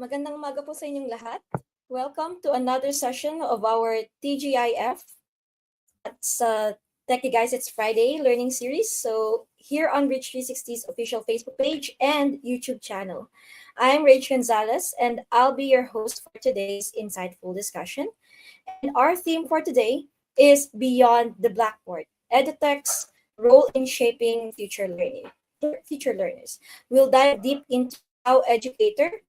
Magandang umaga po sa inyong lahat. Welcome to another session of our TGIF. It's Techie Guys, it's Friday learning series. So here on Rich 360's official Facebook page and YouTube channel. I'm Rach Gonzalez and I'll be your host for today's insightful discussion. And our theme for today is Beyond the Blackboard, EduTech's role in shaping future learners. We'll dive deep into how education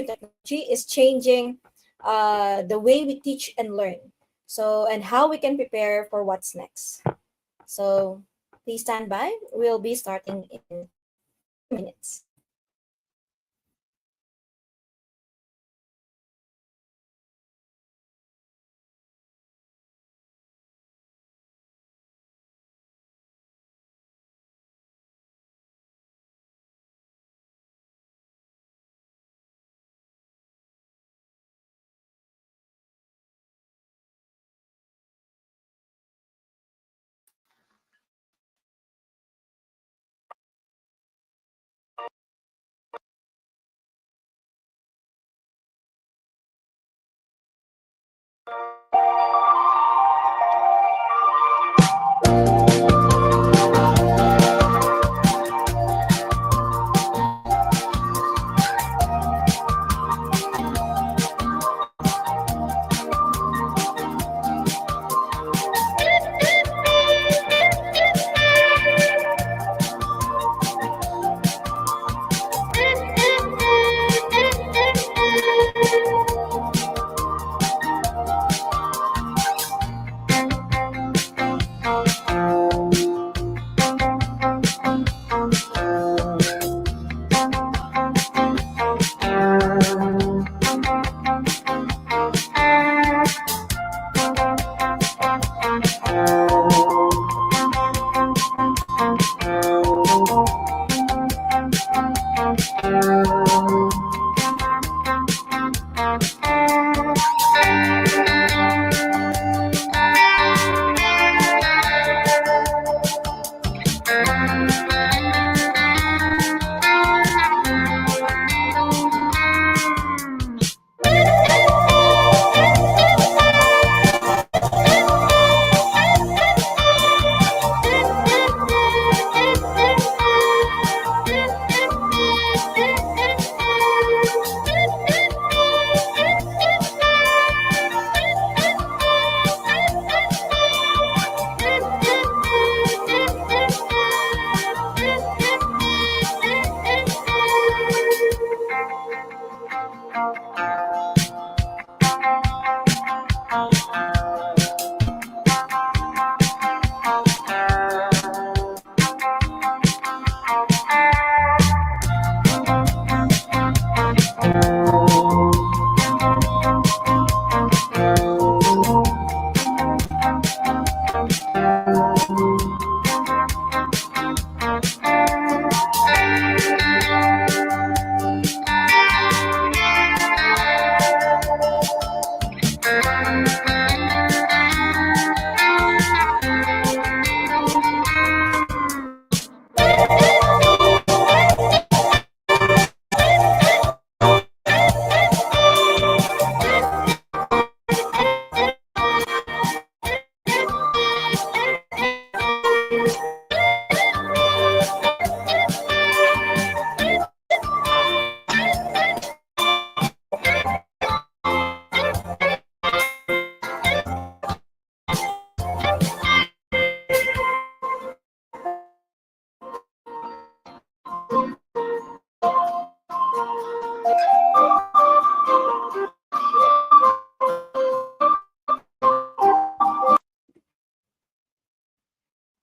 technology is changing the way we teach and learn. And how we can prepare for what's next. So please stand by. We'll be starting in minutes.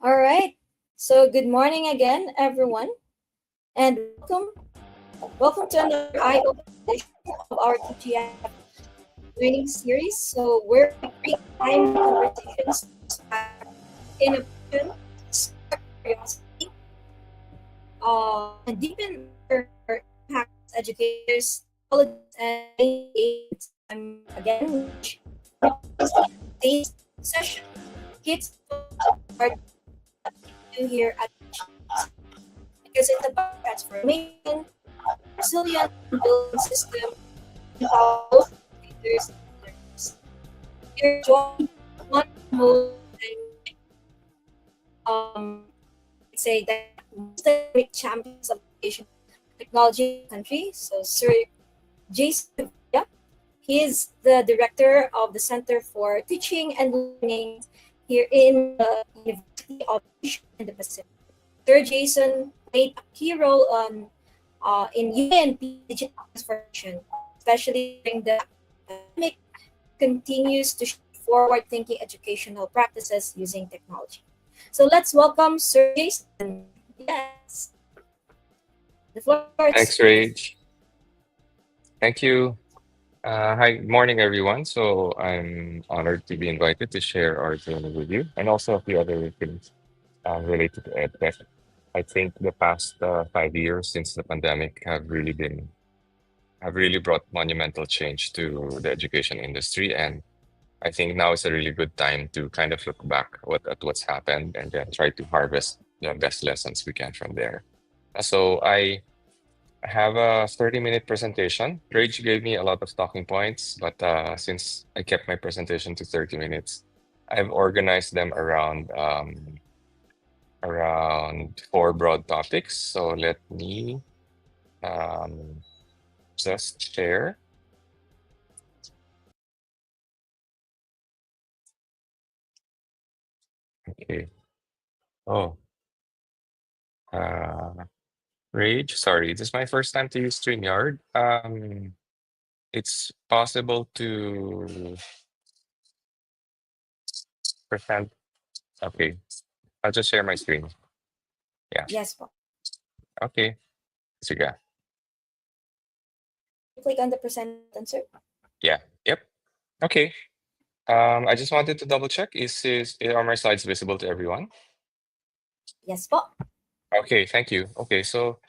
All right. So good morning again, everyone, and welcome to another eye-opening edition of our TGIF learning series. So we're bringing time conversations innovation, spark curiosity, and deepen our impact as educators, colleges, and agents. I'm again today's session. Kids are here at because it's about transformation, resilient and building system empower both educators and learners. We are joined by one of the most dynamic, let's say that most dynamic champions of educational technology in the country. So, Sir Jason Rivera, he is the director of the Center for Teaching and Learning here in the University of Asia and the Pacific. Sir Jason played a key role in UA&P digital transformation, especially during the pandemic, continues to shape forward-thinking educational practices using technology. So let's welcome Sir Jason. Yes, the floor is Thanks, Rage. Thank you. Hi, morning, everyone. So I'm honored to be invited to share our journey with you and also a few other things related to EdTech. I think the past 5 years since the pandemic have really brought monumental change to the education industry, and I think now is a really good time to kind of look back at what's happened and then try to harvest the best lessons we can from there. I have a 30-minute presentation. Rage gave me a lot of talking points, but since I kept my presentation to 30 minutes, I've organized them around four broad topics. So let me um, just share. Okay. Oh, uh, Rage, sorry, this is my first time to use StreamYard. It's possible to present. Okay, I'll just share my screen. Yeah. yes, po. Okay. Sige. Can you click on the present button, sir? Yeah. Yep. Okay. I just wanted to double check. Are my slides visible to everyone? Yes, po. Okay, thank you. Okay, so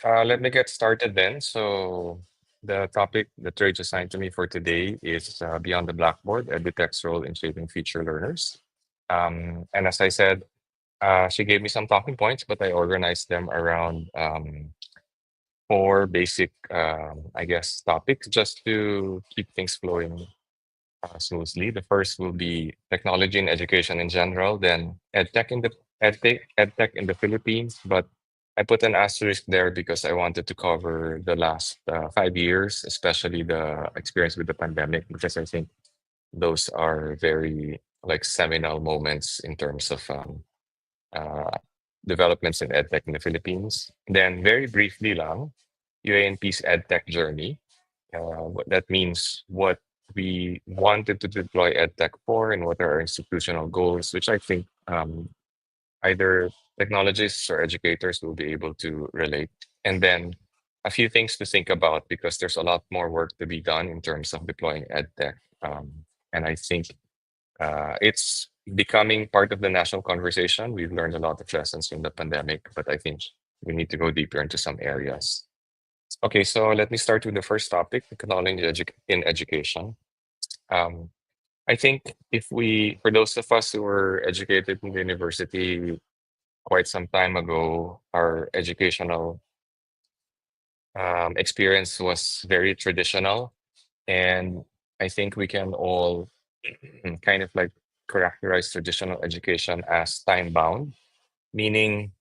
let me get started then. So the topic that Rage assigned to me for today is Beyond the Blackboard, EduTech's role in shaping future learners. And as I said, she gave me some talking points, but I organized them around four basic, I guess, topics just to keep things flowing smoothly. The first will be technology and education in general, then edtech in the Philippines. But I put an asterisk there because I wanted to cover the last 5 years, especially the experience with the pandemic, because I think those are very like seminal moments in terms of uh, developments in edtech in the Philippines. Then very briefly lang, UA&P's edtech journey. What that means, what we wanted to deploy EdTech for, and what are our institutional goals, which I think either technologists or educators will be able to relate. And then a few things to think about because there's a lot more work to be done in terms of deploying EdTech. And I think it's becoming part of the national conversation. We've learned a lot of lessons from the pandemic, but I think we need to go deeper into some areas. Okay, so let me start with the first topic, technology in education. Um, I think for those of us who were educated in the university quite some time ago, our educational experience was very traditional. And I think we can all kind of like characterize traditional education as time bound, meaning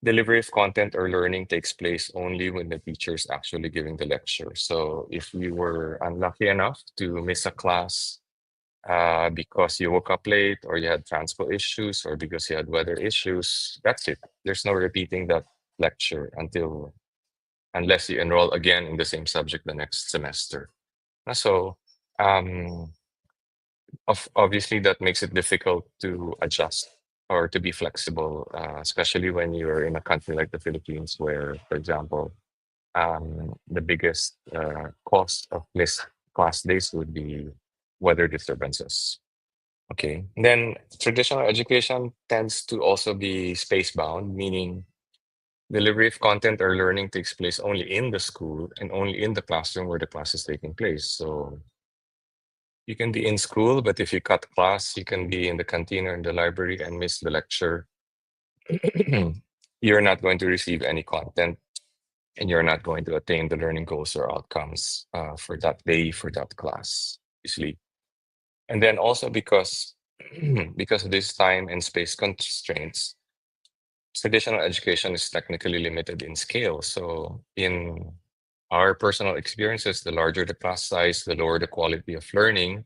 delivery of content or learning takes place only when the teacher is actually giving the lecture. So if you were unlucky enough to miss a class because you woke up late or you had transport issues or because you had weather issues, that's it. There's no repeating that lecture unless you enroll again in the same subject the next semester. So um, obviously that makes it difficult to adjust or to be flexible, especially when you're in a country like the Philippines, where, for example, the biggest cost of missed class days would be weather disturbances. Okay. Then traditional education tends to also be space bound, meaning delivery of content or learning takes place only in the school and only in the classroom where the class is taking place. So you can be in school, but if you cut class, you can be in the canteen or in the library and miss the lecture. You're not going to receive any content. and you're not going to attain the learning goals or outcomes for that day, for that class, usually. And then also because because of this time and space constraints, traditional education is technically limited in scale. So in our personal experiences, the larger the class size, the lower the quality of learning.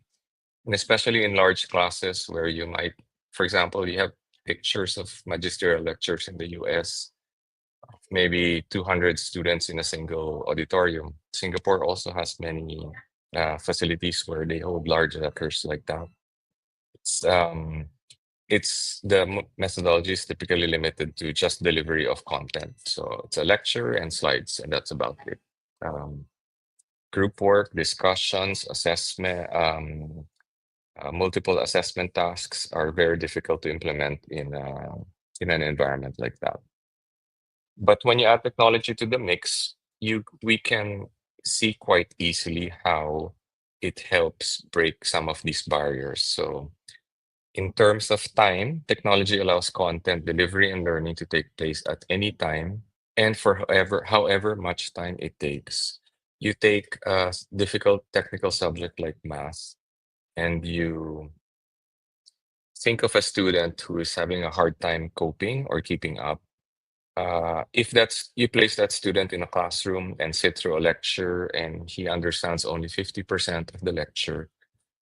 And especially in large classes where you might, for example, you have pictures of magisterial lectures in the US, maybe 200 students in a single auditorium. Singapore also has many facilities where they hold large lectures like that. It's methodology is typically limited to just delivery of content. So it's a lecture and slides, and that's about it. Um, Group work, discussions, assessment, multiple assessment tasks are very difficult to implement in an environment like that. But when you add technology to the mix, we can see quite easily how it helps break some of these barriers. So in terms of time, technology allows content delivery and learning to take place at any time and for however much time it takes. You take a difficult technical subject like math, and you think of a student who is having a hard time coping or keeping up. If that's you place that student in a classroom and sit through a lecture and he understands only 50% of the lecture,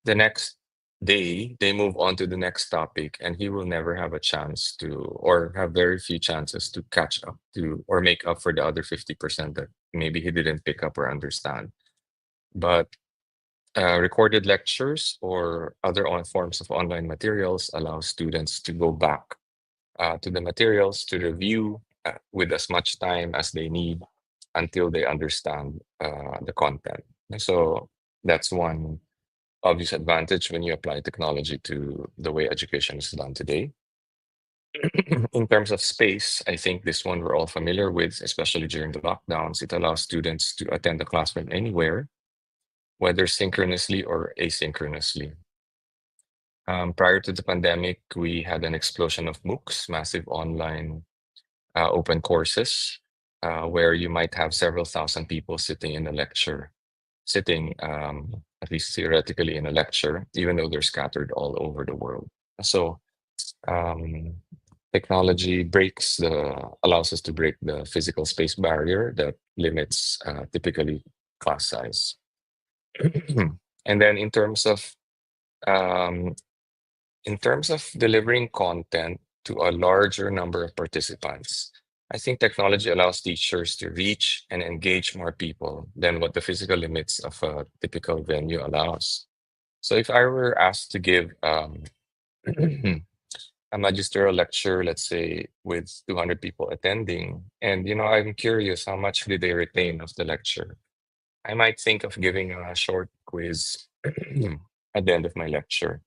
the next day they move on to the next topic and he will never have a chance to or have very few chances to catch up to or make up for the other 50% that maybe he didn't pick up or understand. But recorded lectures or other forms of online materials allow students to go back to the materials to review with as much time as they need until they understand the content. And so that's one obvious advantage when you apply technology to the way education is done today. In terms of space, I think this one we're all familiar with, especially during the lockdowns. It allows students to attend the classroom anywhere, whether synchronously or asynchronously. Prior to the pandemic, we had an explosion of MOOCs, massive online open courses, where you might have several thousand people sitting in a lecture, sitting at least theoretically in a lecture, even though they're scattered all over the world. So um, technology allows us to break the physical space barrier that limits typically class size. And then um, in terms of delivering content to a larger number of participants, I think technology allows teachers to reach and engage more people than what the physical limits of a typical venue allows. So if I were asked to give a magisterial lecture, let's say with 200 people attending, and I'm curious how much did they retain of the lecture, I might think of giving a short quiz at the end of my lecture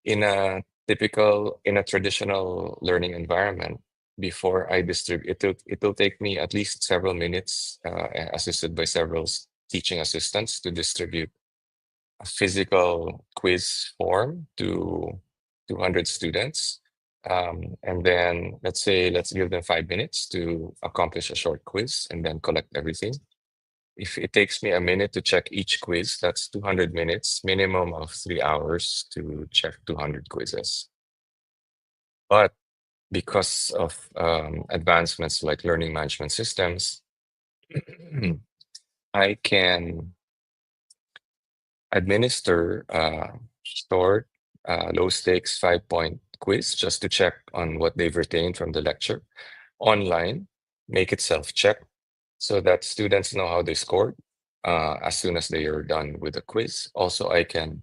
in a traditional learning environment. Before I distribute it will take me at least several minutes, assisted by several teaching assistants, to distribute a physical quiz form to 200 students. And then let's give them 5 minutes to accomplish a short quiz and then collect everything. If it takes me a minute to check each quiz, that's 200 minutes, minimum of 3 hours to check 200 quizzes. But because of advancements like learning management systems, I can administer a short, low stakes 5 point quiz just to check on what they've retained from the lecture online, make it self check so that students know how they scored as soon as they are done with the quiz. Also, I can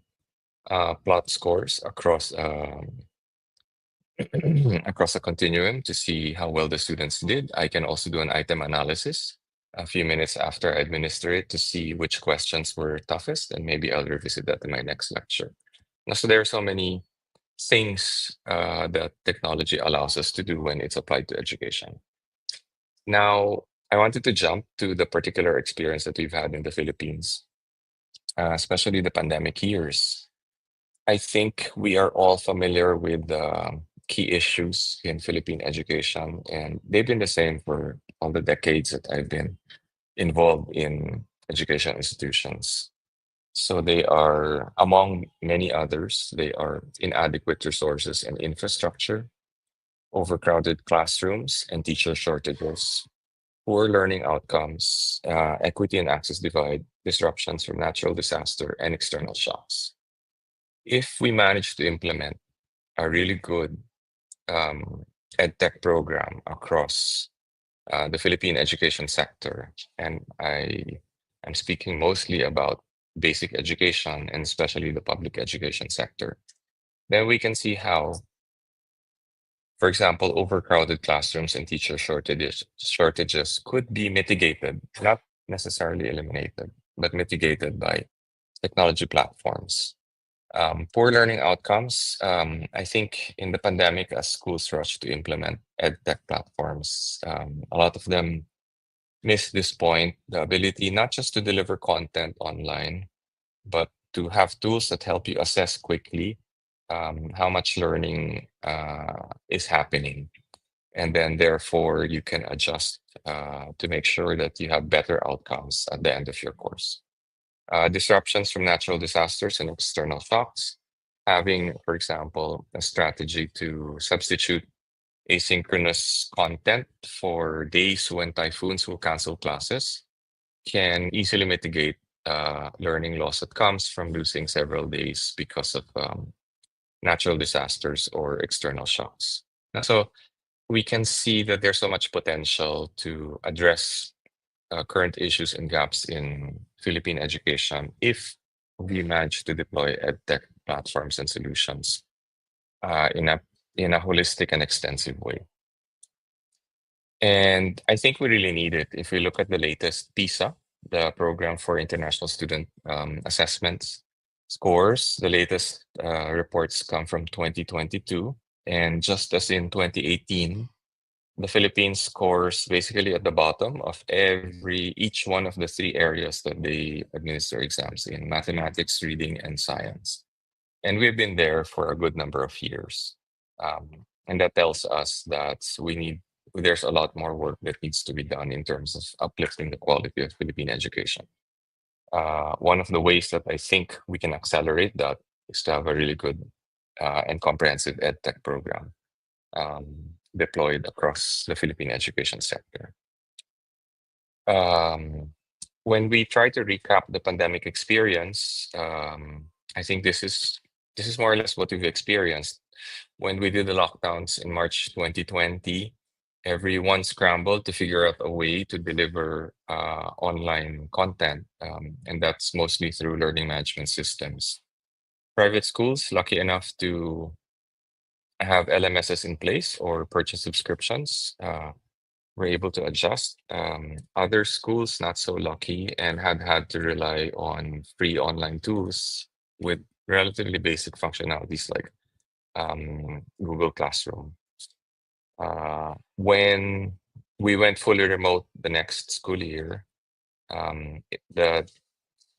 plot scores across across a continuum to see how well the students did. I can also do an item analysis a few minutes after I administer it to see which questions were toughest, and maybe I'll revisit that in my next lecture. Now, so there are so many things that technology allows us to do when it's applied to education. Now, I wanted to jump to the particular experience that we've had in the Philippines, especially the pandemic years. I think we are all familiar with the key issues in Philippine education, and they've been the same for all the decades that I've been involved in education institutions. So they are, among many others, they are inadequate resources and infrastructure, overcrowded classrooms and teacher shortages, poor learning outcomes, equity and access divide, disruptions from natural disaster, and external shocks. If we manage to implement a really good EdTech program across the Philippine education sector, and am speaking mostly about basic education and especially the public education sector, then we can see how, for example, overcrowded classrooms and teacher shortages could be mitigated, not necessarily eliminated, but mitigated by technology platforms. Poor learning outcomes. I think in the pandemic, as schools rushed to implement edtech platforms, a lot of them missed this point, the ability not just to deliver content online, but to have tools that help you assess quickly how much learning is happening. And then, therefore, you can adjust to make sure that you have better outcomes at the end of your course. Disruptions from natural disasters and external shocks. Having, for example, a strategy to substitute asynchronous content for days when typhoons will cancel classes can easily mitigate learning loss that comes from losing several days because of natural disasters or external shocks. So we can see that there's so much potential to address current issues and gaps in Philippine education if we manage to deploy edtech platforms and solutions in a holistic and extensive way. And I think we really need it. If we look at the latest PISA, the Program for International Student Assessments scores, the latest reports come from 2022. And just as in 2018, the Philippines scores basically at the bottom of each one of the three areas that they administer exams in: mathematics, reading, and science. And we've been there for a good number of years. And that tells us that there's a lot more work that needs to be done in terms of uplifting the quality of Philippine education. One of the ways that I think we can accelerate that is to have a really good and comprehensive EdTech program deployed across the Philippine education sector. When we try to recap the pandemic experience, I think this is more or less what we've experienced. When we did the lockdowns in March 2020, everyone scrambled to figure out a way to deliver online content, and that's mostly through learning management systems. Private schools, lucky enough to have LMSs in place or purchase subscriptions, were able to adjust. Other schools, not so lucky, and had to rely on free online tools with relatively basic functionalities like Google Classroom. When we went fully remote the next school year, the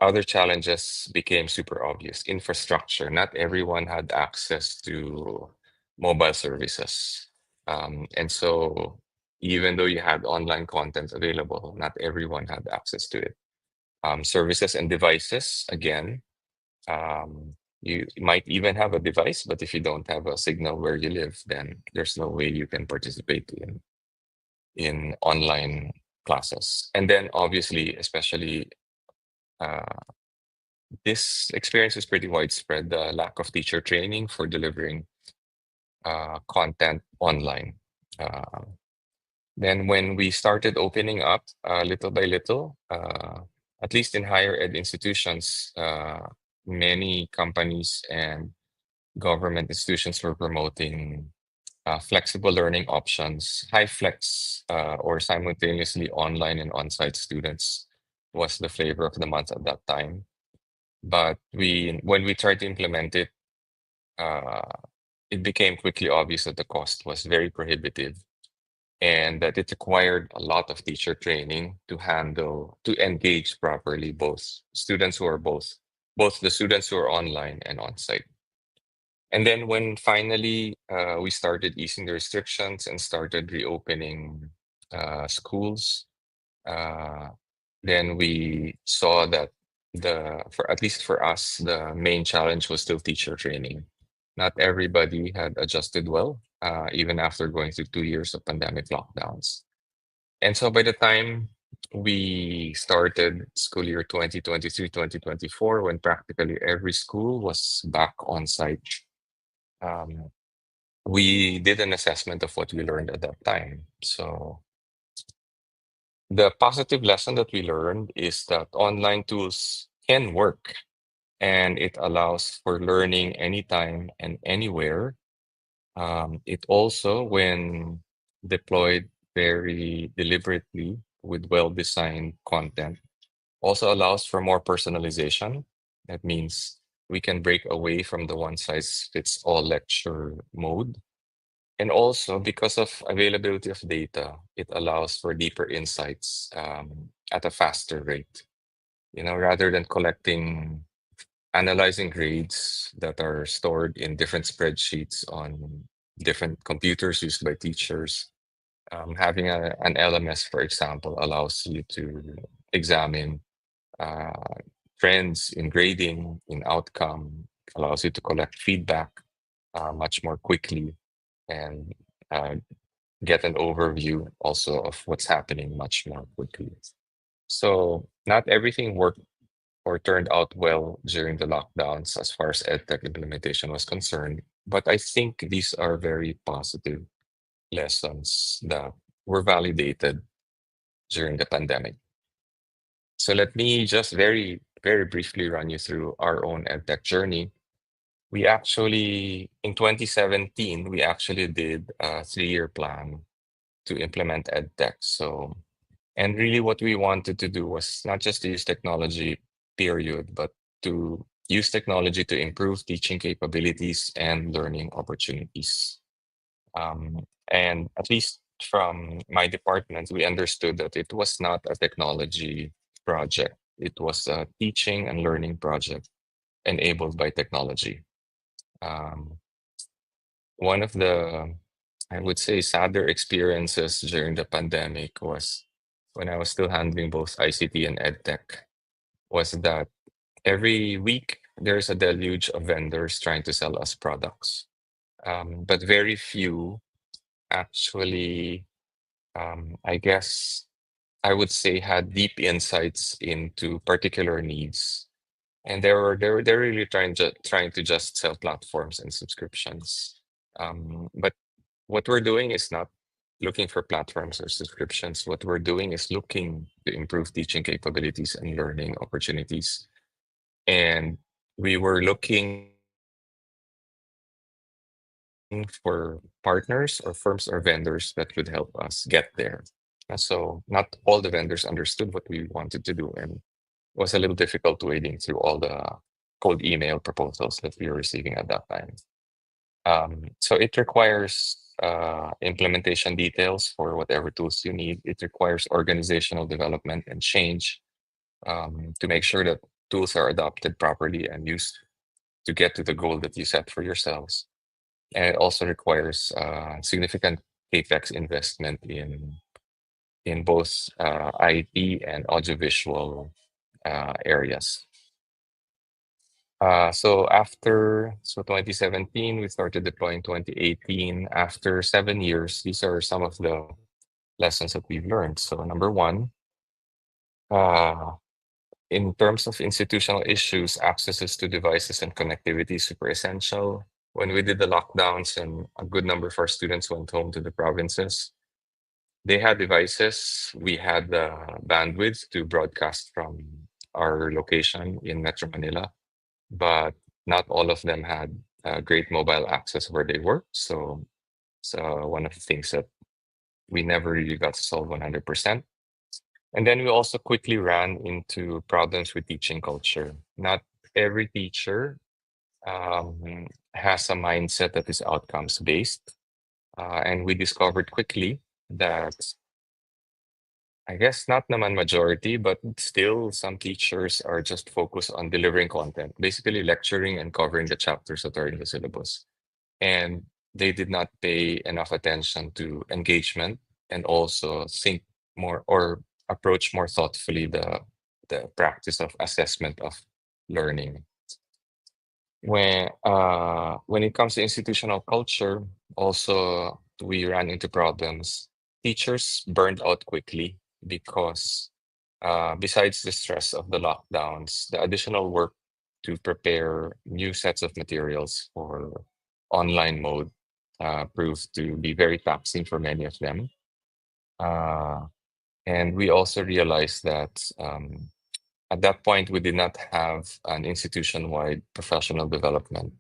other challenges became super obvious. Infrastructure. Not everyone had access to mobile services. And so even though you had online content available, not everyone had access to it. Services and devices, again, you might even have a device, but if you don't have a signal where you live, then there's no way you can participate in online classes. And then obviously, especially this experience is pretty widespread, the lack of teacher training for delivering content online. Then when we started opening up little by little, at least in higher ed institutions, many companies and government institutions were promoting flexible learning options. High flex or simultaneously online and on-site students was the flavor of the month at that time. But when we tried to implement it, it became quickly obvious that the cost was very prohibitive and that it required a lot of teacher training to engage properly both students who are both the students who are online and on-site. And then when finally we started easing the restrictions and started reopening schools, uh, then we saw that for at least for us, the main challenge was still teacher training. Not everybody had adjusted well, even after going through 2 years of pandemic lockdowns. And so by the time we started school year 2023-2024, when practically every school was back on site, um, we did an assessment of what we learned at that time. So the positive lesson that we learned is that online tools can work and it allows for learning anytime and anywhere. It also, when deployed very deliberately with well-designed content, also allows for more personalization. That means we can break away from the one-size-fits-all lecture mode. And also, because of availability of data, it allows for deeper insights at a faster rate. Rather than analyzing grades that are stored in different spreadsheets on different computers used by teachers. Having an LMS, for example, allows you to examine uh, trends in grading, in outcome, allows you to collect feedback much more quickly and uh, get an overview also of what's happening much more quickly. So not everything worked or turned out well during the lockdowns as far as EdTech implementation was concerned. But I think these are very positive lessons that were validated during the pandemic. So let me just very, very briefly run you through our own EdTech journey. We actually, in 2017, we actually did a 3-year plan to implement EdTech. So, and really what we wanted to do was not just to use technology, period, but to use technology to improve teaching capabilities and learning opportunities. And at least from my department, we understood that it was not a technology project. It was a teaching and learning project enabled by technology. Um, One of the, I would say, sadder experiences during the pandemic was when I was still handling both ICT and EdTech, was that every week there's a deluge of vendors trying to sell us products. But very few actually, I guess I would say, had deep insights into particular needs. And they're really trying to just sell platforms and subscriptions. But what we're doing is not looking for platforms or subscriptions. What we're doing is looking to improve teaching capabilities and learning opportunities. And we were looking for partners or firms or vendors that could help us get there. So not all the vendors understood what we wanted to do, and it was a little difficult wading through all the cold email proposals that we were receiving at that time. So it requires implementation details for whatever tools you need. It requires organizational development and change to make sure that tools are adopted properly and used to get to the goal that you set for yourselves. And it also requires significant capex investment in both IT and audiovisual areas. So 2017, we started deploying 2018. After 7 years, these are some of the lessons that we've learned. So number one, uh, in terms of institutional issues, accesses to devices and connectivity is super essential. When we did the lockdowns and a good number of our students went home to the provinces, they had devices. We had the bandwidth to broadcast from our location in Metro Manila, but not all of them had great mobile access where they worked. So one of the things that we never really got to solve 100%. And then we also quickly ran into problems with teaching culture. Not every teacher has a mindset that is outcomes based. And we discovered quickly that I guess not naman majority, but still some teachers are just focused on delivering content, basically lecturing and covering the chapters that are in the syllabus. And they did not pay enough attention to engagement and also think more or approach more thoughtfully the practice of assessment of learning. When it comes to institutional culture, also we ran into problems. Teachers burned out quickly because besides the stress of the lockdowns, the additional work to prepare new sets of materials for online mode proved to be very taxing for many of them. Uh, and we also realized that at that point, we did not have an institution-wide professional development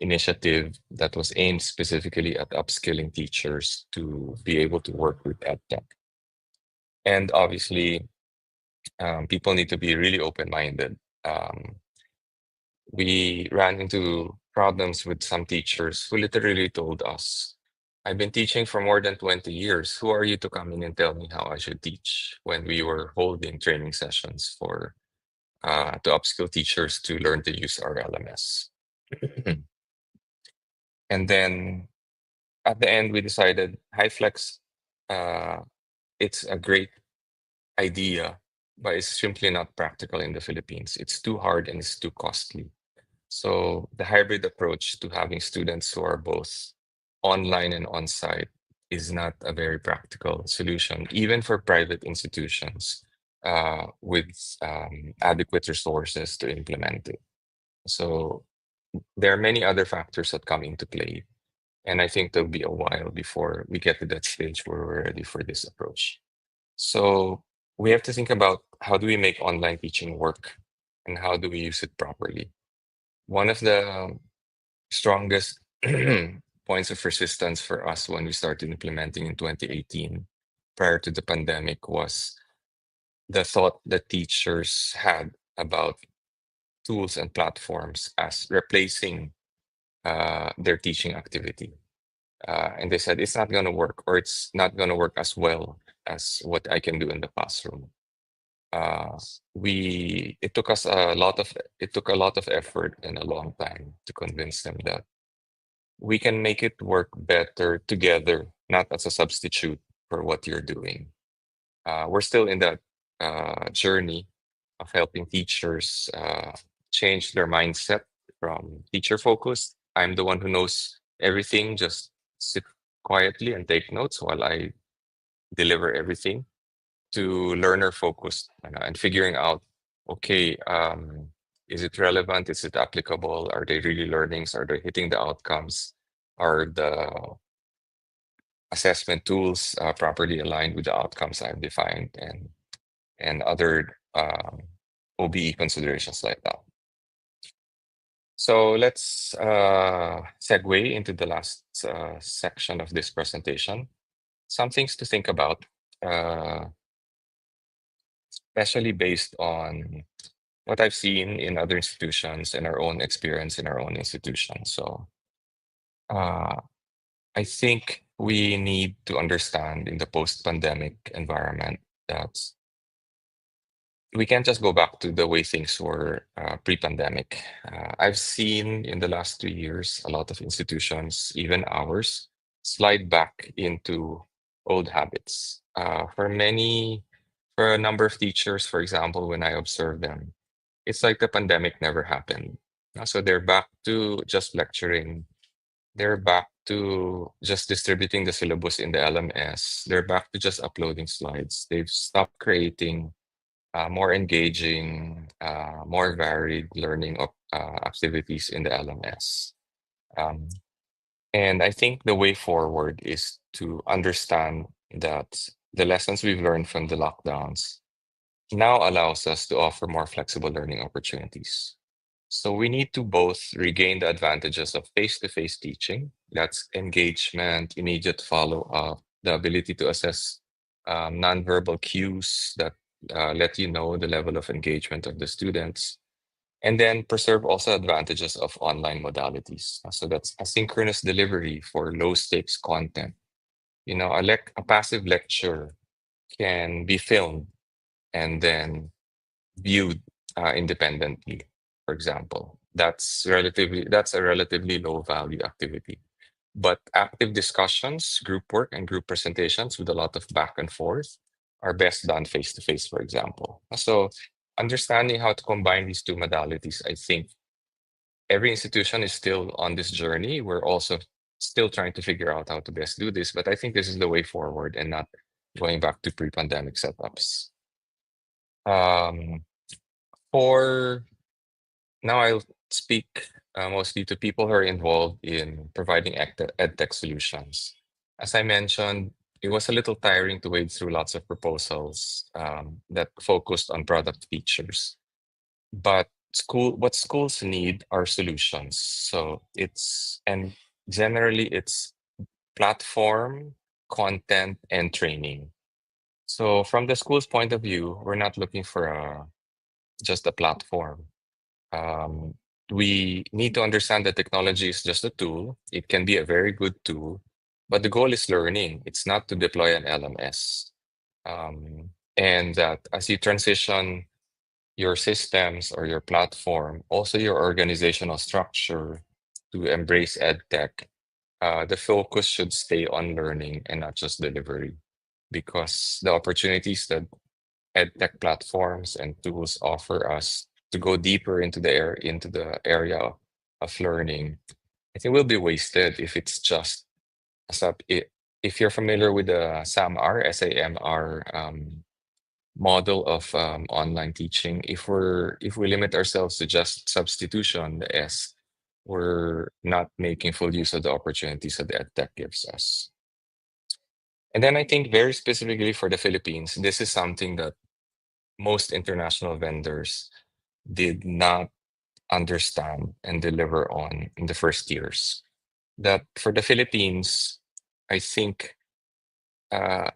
initiative that was aimed specifically at upskilling teachers to be able to work with EdTech. And obviously, people need to be really open-minded. We ran into problems with some teachers who literally told us, I've been teaching for more than 20 years. Who are you to come in and tell me how I should teach? When we were holding training sessions for to upskill teachers to learn to use our LMS. And then at the end, we decided HighFlex, uh, it's a great idea, but it's simply not practical in the Philippines. It's too hard and it's too costly. So the hybrid approach to having students who are both online and on-site is not a very practical solution, even for private institutions with adequate resources to implement it. So there are many other factors that come into play. And I think there'll be a while before we get to that stage where we're ready for this approach. So we have to think about how do we make online teaching work and how do we use it properly. One of the strongest points of resistance for us when we started implementing in 2018, prior to the pandemic, was the thought that teachers had about tools and platforms as replacing their teaching activity. And they said it's not going to work, or it's not going to work as well as what I can do in the classroom. Uh, it took a lot of effort and a long time to convince them that we can make it work better together, not as a substitute for what you're doing. We're still in that journey of helping teachers change their mindset from teacher focused. I'm the one who knows everything, just sit quietly and take notes while I deliver everything, to learner focused and figuring out, okay, is it relevant? Is it applicable? Are they really learnings? Are they hitting the outcomes? Are the assessment tools properly aligned with the outcomes I've defined, and other OBE considerations like that. So let's segue into the last section of this presentation. Some things to think about, especially based on what I've seen in other institutions and our own experience in our own institution. So uh, I think we need to understand in the post-pandemic environment that we can't just go back to the way things were pre-pandemic. I've seen in the last 2 years a lot of institutions, even ours, slide back into old habits. For a number of teachers, for example, when I observe them, it's like the pandemic never happened. So they're back to just lecturing. They're back to just distributing the syllabus in the LMS. They're back to just uploading slides. They've stopped creating more engaging, more varied learning activities in the LMS. Um, and I think the way forward is to understand that the lessons we've learned from the lockdowns now allows us to offer more flexible learning opportunities. So we need to both regain the advantages of face-to-face teaching, that's engagement, immediate follow-up, the ability to assess nonverbal cues that let you know the level of engagement of the students, and then preserve also advantages of online modalities. So that's asynchronous delivery for low-stakes content. You know, a passive lecture can be filmed and then viewed independently, for example. That's a relatively low value activity. But active discussions, group work, and group presentations with a lot of back and forth are best done face to face, for example. So, understanding how to combine these two modalities, I think every institution is still on this journey. We're also still trying to figure out how to best do this, but I think this is the way forward and not going back to pre-pandemic setups. Um, for now, I'll speak mostly to people who are involved in providing edtech solutions. As I mentioned, it was a little tiring to wade through lots of proposals that focused on product features. But what schools need are solutions. So and generally it's platform, content, and training. So from the school's point of view, we're not looking for just a platform. Um, we need to understand that technology is just a tool. It can be a very good tool, but the goal is learning. It's not to deploy an LMS. And that as you transition your systems or your platform, also your organizational structure to embrace EdTech, the focus should stay on learning and not just delivery, because the opportunities that EdTech platforms and tools offer us to go deeper into into the area of learning, I think will be wasted if it's just a if you're familiar with the SAMR model of online teaching, if we limit ourselves to just substitution, the S, we're not making full use of the opportunities that the EdTech gives us. And then I think very specifically for the Philippines, this is something that most international vendors did not understand and deliver on in the first years. That for the Philippines, I think uh,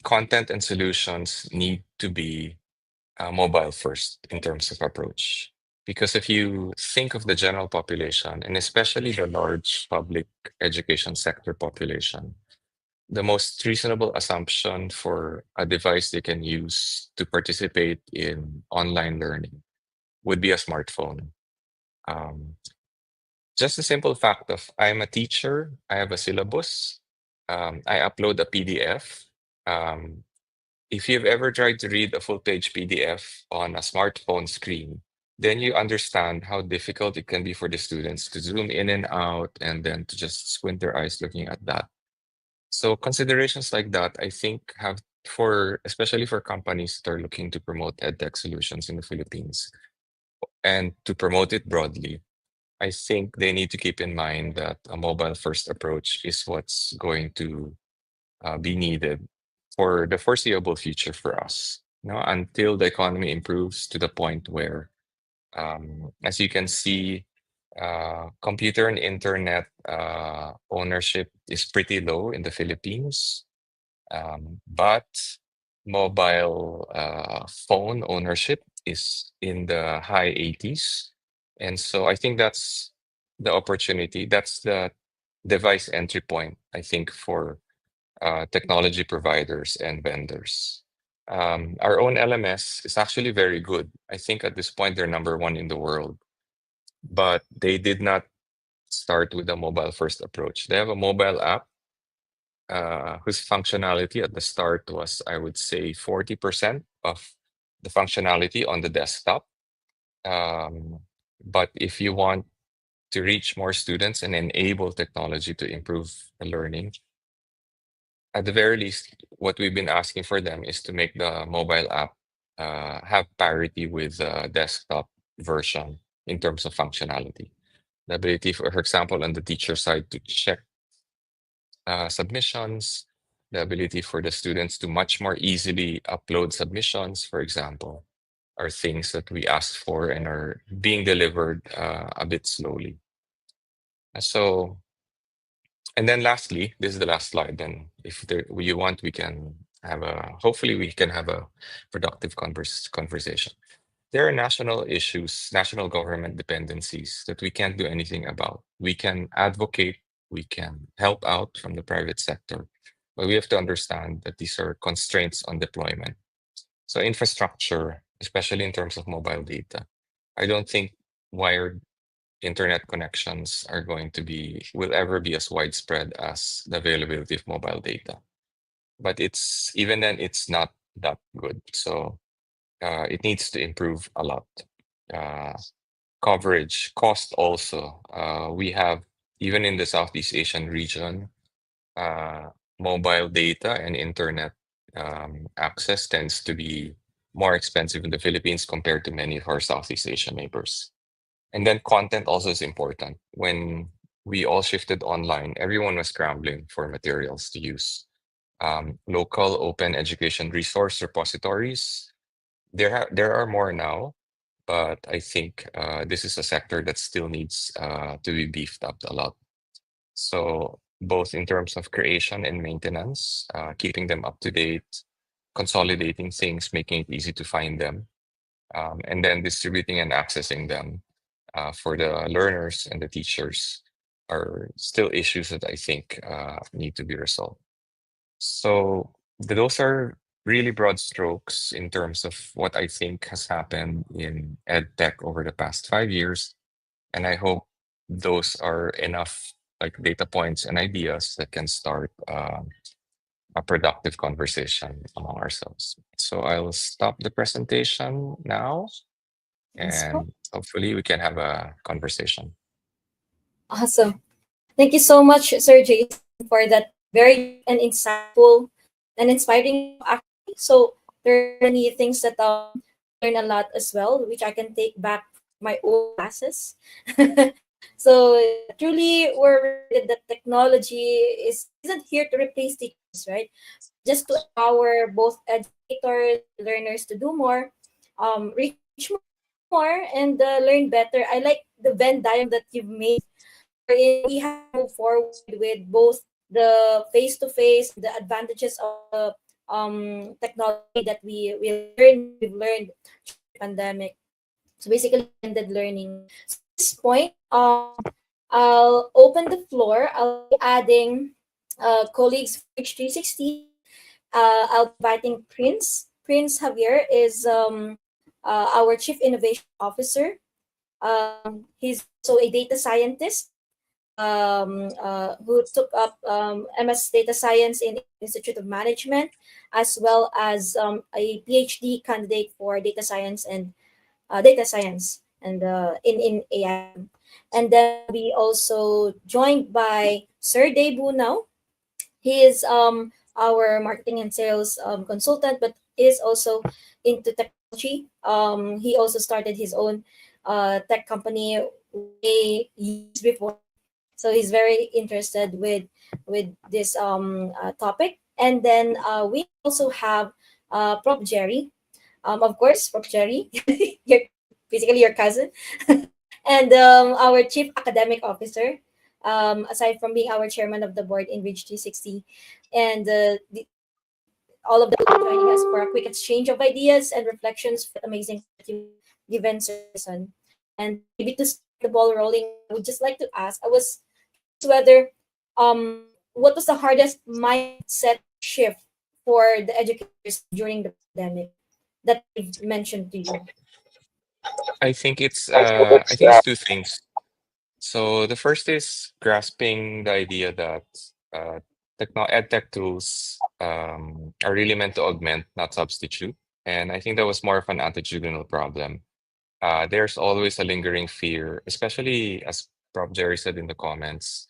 content and solutions need to be mobile first in terms of approach. Because if you think of the general population, and especially the large public education sector population, the most reasonable assumption for a device they can use to participate in online learning would be a smartphone. Um, just the simple fact of I'm a teacher, I have a syllabus, I upload a PDF. Um, if you've ever tried to read a full page PDF on a smartphone screen, then you understand how difficult it can be for the students to zoom in and out and then to just squint their eyes looking at that. So considerations like that, I think, have for especially for companies that are looking to promote edtech solutions in the Philippines and to promote it broadly, I think they need to keep in mind that a mobile first approach is what's going to be needed for the foreseeable future for us. Until the economy improves to the point where, as you can see, computer and internet ownership is pretty low in the Philippines, but mobile phone ownership is in the high 80s. And so I think that's the opportunity. That's the device entry point, I think, for technology providers and vendors. Our own LMS is actually very good. I think at this point they're number one in the world, but they did not start with a mobile first approach. They have a mobile app whose functionality at the start was, I would say, 40% of the functionality on the desktop. Um, but if you want to reach more students and enable technology to improve the learning, at the very least, what we've been asking for them is to make the mobile app have parity with the desktop version in terms of functionality. The ability, for example, on the teacher side to check submissions, the ability for the students to much more easily upload submissions, for example, are things that we asked for and are being delivered a bit slowly. So, and then lastly, this is the last slide. Then, if you want, we can have hopefully, we can have a productive conversation. There are national issues, national government dependencies that we can't do anything about. We can advocate, we can help out from the private sector, but we have to understand that these are constraints on deployment. So infrastructure, especially in terms of mobile data, I don't think wired internet connections are going to be will ever be as widespread as the availability of mobile data. But it's even then it's not that good. So it needs to improve a lot. Uh, Coverage, cost also. We have even in the Southeast Asian region, uh, mobile data and internet access tends to be more expensive in the Philippines compared to many of our Southeast Asian neighbors. And then content also is important. When we all shifted online, everyone was scrambling for materials to use. Local open education resource repositories, there are more now, but I think this is a sector that still needs to be beefed up a lot. So both in terms of creation and maintenance, keeping them up to date, consolidating things, making it easy to find them, and then distributing and accessing them for the learners and the teachers are still issues that I think need to be resolved. So those are really broad strokes in terms of what I think has happened in EdTech over the past 5 years. And I hope those are enough like data points and ideas that can start a productive conversation among ourselves. So I'll stop the presentation now Yes po. and hopefully we can have a conversation. Awesome. Thank you so much, Sir Jason, for that very deep and insightful and inspiring talk, actually. So there are many things that I learn a lot as well, which I can take back for my own classes. So truly, we're reminded that technology isn't here to replace teachers, right? Just to empower both educators and learners to do more, reach more, and learn better. I like the Venn diagram that you've made, wherein we have to move forward with both the face-to-face and the advantages of the technology that we've learned during the pandemic. So basically, blended learning. So at this point, I'll open the floor. I'll be adding colleagues from Reach 360. I'll be inviting Prince. Prince Javier is our Chief Innovation Officer. He's also a data scientist who took up MS Data Science in Institute of Management, as well as a PhD candidate for data science and in AI. And then I'll be also joined by Sir Debu now. He is our marketing and sales consultant, but is also into technology. He also started his own tech company way years before, so he's very interested with this topic. And then we also have Prof Jerry, of course, Prof Jerry, your, basically your cousin, and our chief academic officer, aside from being our chairman of the board in Ridge 360. And all of them will be joining us for a quick exchange of ideas and reflections for the amazing talk that you've given, Sir Jason. And maybe to start the ball rolling, I would just like to ask, I was curious whether what was the hardest mindset shift for the educators during the pandemic that they've mentioned to you? I think it's two things. So the first is grasping the idea that edtech tools are really meant to augment, not substitute. And I think that was more of an attitudinal problem. There's always a lingering fear, especially as Prof. Jerry said in the comments.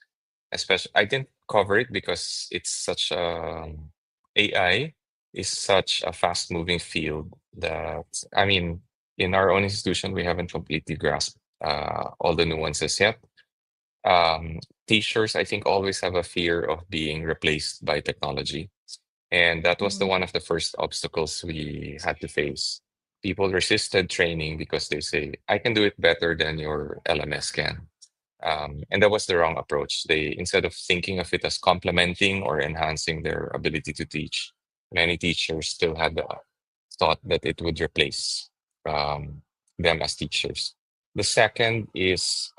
Especially, I didn't cover it because it's such AI is such a fast-moving field that I mean, in our own institution, we haven't completely grasped all the nuances yet. Um, Teachers, I think, always have a fear of being replaced by technology. And that was the Mhm. one of the first obstacles we had to face. People resisted training because they say, I can do it better than your LMS can. And that was the wrong approach. They, instead of thinking of it as complementing or enhancing their ability to teach, many teachers still had the thought that it would replace um, them as teachers. The second is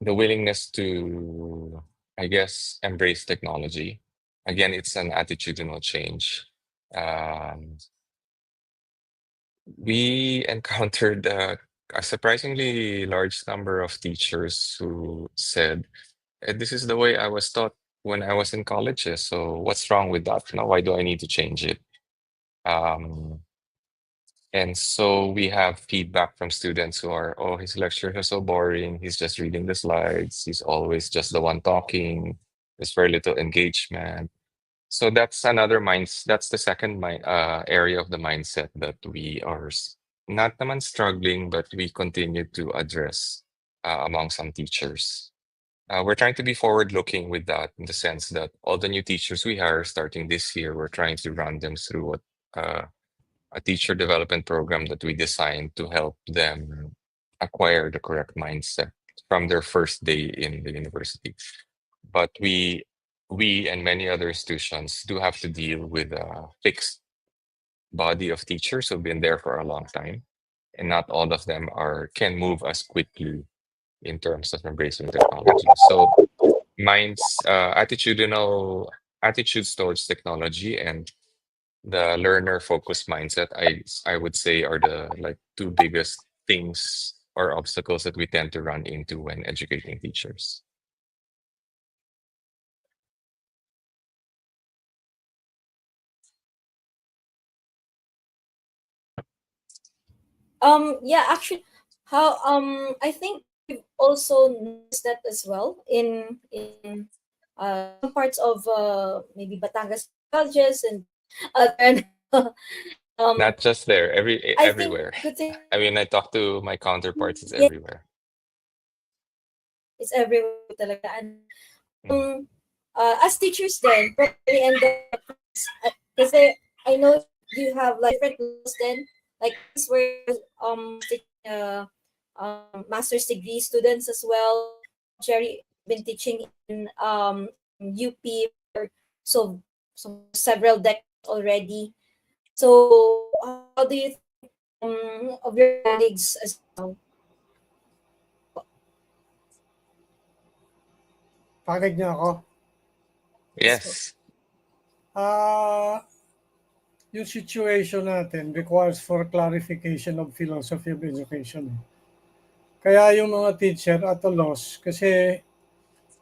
the willingness to, I guess, embrace technology. Again, it's an attitudinal change. Um, we encountered a surprisingly large number of teachers who said, this is the way I was taught when I was in college. So what's wrong with that? Now, why do I need to change it? Um, and so we have feedback from students who are, oh, his lectures are so boring. He's just reading the slides. He's always just the one talking. There's very little engagement. So that's another that's the second area of the mindset that we are not naman struggling, but we continue to address among some teachers. We're trying to be forward-looking with that in the sense that all the new teachers we hire starting this year, we're trying to run them through a teacher development program that we designed to help them acquire the correct mindset from their first day in the university. But we and many other institutions do have to deal with a fixed body of teachers who've been there for a long time, and not all of them can move as quickly in terms of embracing technology. So attitudinal attitudes towards technology and the learner focused mindset, I would say, are the like two biggest things or obstacles that we tend to run into when educating teachers. Yeah, actually, how I think we've also noticed that as well in some parts of maybe Batangas colleges and other. Not just there, I think everywhere. good thing. I mean, I talk to my counterparts, it's Yeah, everywhere. it's everywhere talaga. And Mm. as teachers then, probably and because I know you have like different levels then, like this where teaching master's degree students as well. Jerry been teaching in UP for so several decades already. So how do you think of your colleagues as well? Pakinig niyo ako. Yes po. Yes, Ah, yung situation natin requires for clarification of philosophy of education. Kaya yung mga teacher at a loss kasi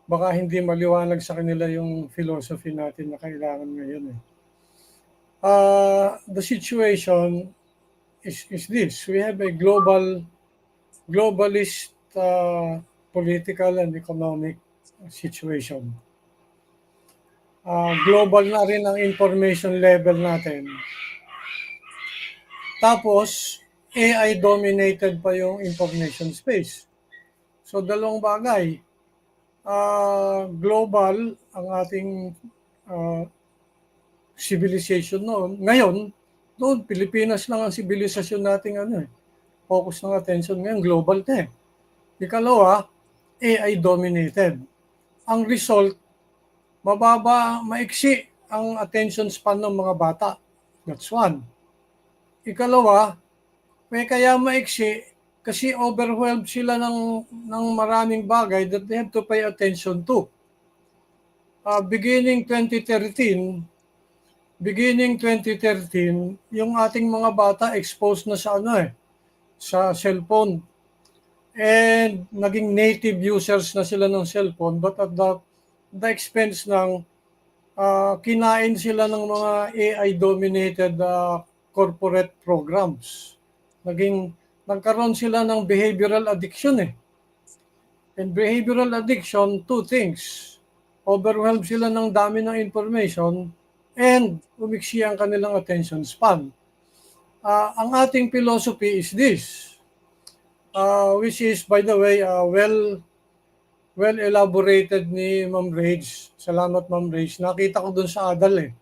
baka hindi maliwanag sa kanila yung philosophy natin na kailangan ngayon. The situation is this. We have a globalist political and economic situation. Global na rin ang information level natin. Tapos, AI dominated pa yung information space. So, dalawang bagay. Global ang ating uh, civilization noon. Ngayon, doon, Pilipinas lang ang civilization nating focus ng attention ngayon, global na eh. Ikalawa, AI dominated. Ang result, maiksi ang attention span ng mga bata. That's one. Ikalawa, kaya maiksi kasi overwhelmed sila ng maraming bagay that they have to pay attention to. Beginning 2013, yung ating mga bata exposed na sa cellphone. And naging native users na sila ng cellphone, but at the expense ng kinain sila ng mga AI-dominated corporate programs. Nagkaroon sila ng behavioral addiction eh. And behavioral addiction, two things. Overwhelmed sila ng dami ng information and umiksi ang kanilang attention span. Ang ating philosophy is this, which is, by the way, well elaborated ni Ma'am Rage. Salamat, Ma'am Rage. Nakita ko dun sa ADAL eh.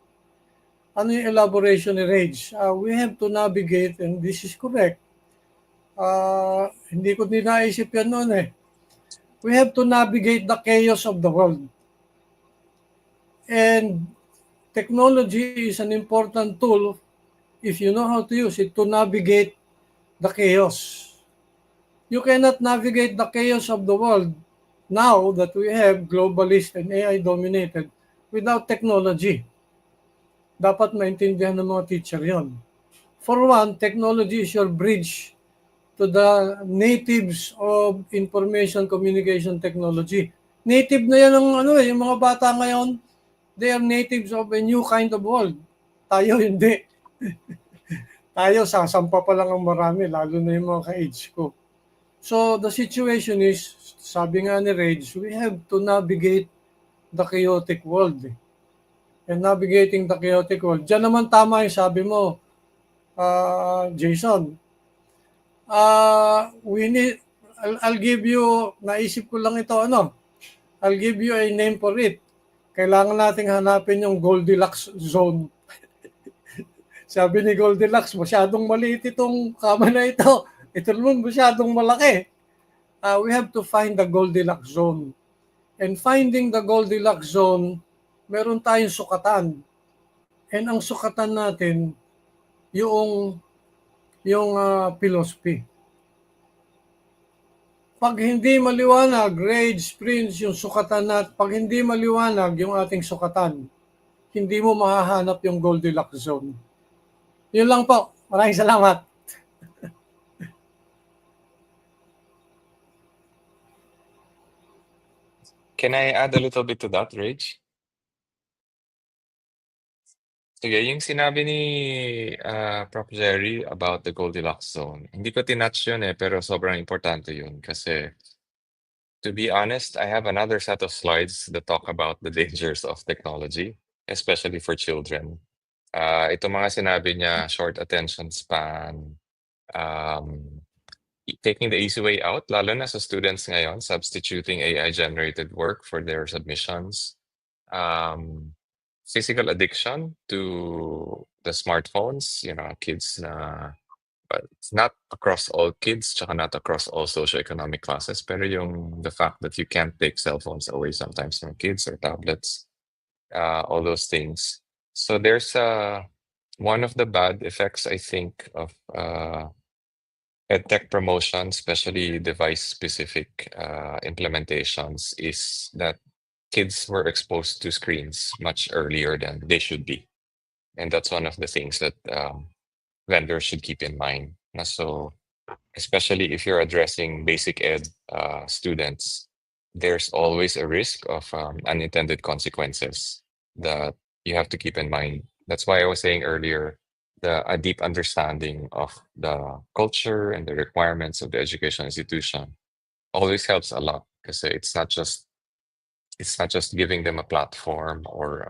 Ano yung elaboration ni Rage? We have to navigate, and this is correct. Hindi ko din naisip yan noon eh. We have to navigate the chaos of the world. And technology is an important tool if you know how to use it to navigate the chaos. You cannot navigate the chaos of the world now that we have globalist and AI dominated without technology. Dapat maintindihan ng mga teacher yon. For one, technology is your bridge to the natives of information communication technology. Native na yan ng yung mga bata ngayon, they are natives of a new kind of world. Tayo hindi. Tayo sasampa pa lang ang marami, lalo na yung mga ka-age ko. So the situation is, sabi nga ni Rage, we have to navigate the chaotic world. And navigating the chaotic world. Diyan naman tama yung sabi mo, Jason. I'll give you, naisip ko lang ito, I'll give you a name for it. Kailangan nating hanapin yung Goldilocks zone. Sabi ni Goldilocks, masyadong maliit itong kama na ito. Ito naman masyadong malaki. We have to find the Goldilocks zone. And finding the Goldilocks zone, meron tayong sukatan. And ang sukatan natin, yung philosophy. Pag hindi maliwanag, Rage, Prince, yung sukatan natin, pag hindi maliwanag yung ating sukatan, hindi mo mahahanap yung Goldilocks zone. Yun lang po. Maraming salamat. Can I add a little bit to that, Rage? Sige, yung sinabi ni Prof. Jerry about the Goldilocks zone, hindi ko tinouch yun pero sobrang importante yun kasi to be honest, I have another set of slides that talk about the dangers of technology, especially for children. Ito mga sinabi niya, short attention span, taking the easy way out, lalo na sa students ngayon, substituting AI-generated work for their submissions, physical addiction to the smartphones, kids but it's not across all kids, tsaka not across all socioeconomic classes, pero the fact that you can't take cell phones away sometimes from kids or tablets, all those things. So there's one of the bad effects, I think, of EdTech promotion, especially device-specific implementations, is that kids were exposed to screens much earlier than they should be. And that's one of the things that vendors should keep in mind. So, especially if you're addressing basic ed students, there's always a risk of unintended consequences that you have to keep in mind. That's why I was saying earlier, a deep understanding of the culture and the requirements of the education institution always helps a lot because it's not just giving them a platform or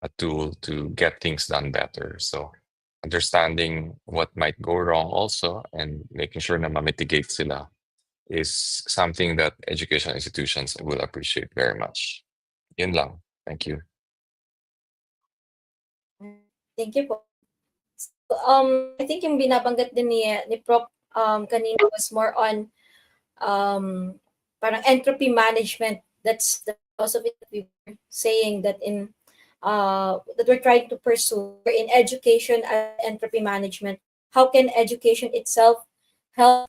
a tool to get things done better. So understanding what might go wrong also and making sure na ma-mitigate sila is something that education institutions will appreciate very much. Yun lang. Thank you. Thank you po. So, I think yung binabanggit din ni Prof kanina was more on parang entropy management. That's the philosophy that we were saying that that we're trying to pursue in education and entropy management. How can education itself help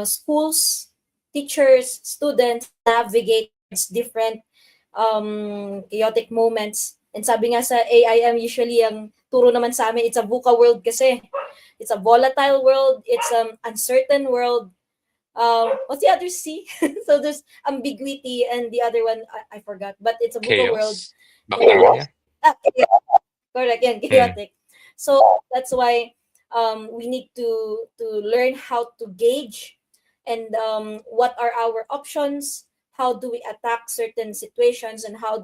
schools, teachers, students navigate different chaotic moments? And sabi nga sa AIM, usually ang turo naman sa amin, it's a VUCA world kasi. It's a volatile world. It's an uncertain world. What's the other C? So there's ambiguity and the other one, I forgot. But it's a VUCA world. Chaos. Correct, yeah, chaotic. So that's why we need to learn how to gauge and what are our options, how do we attack certain situations, and how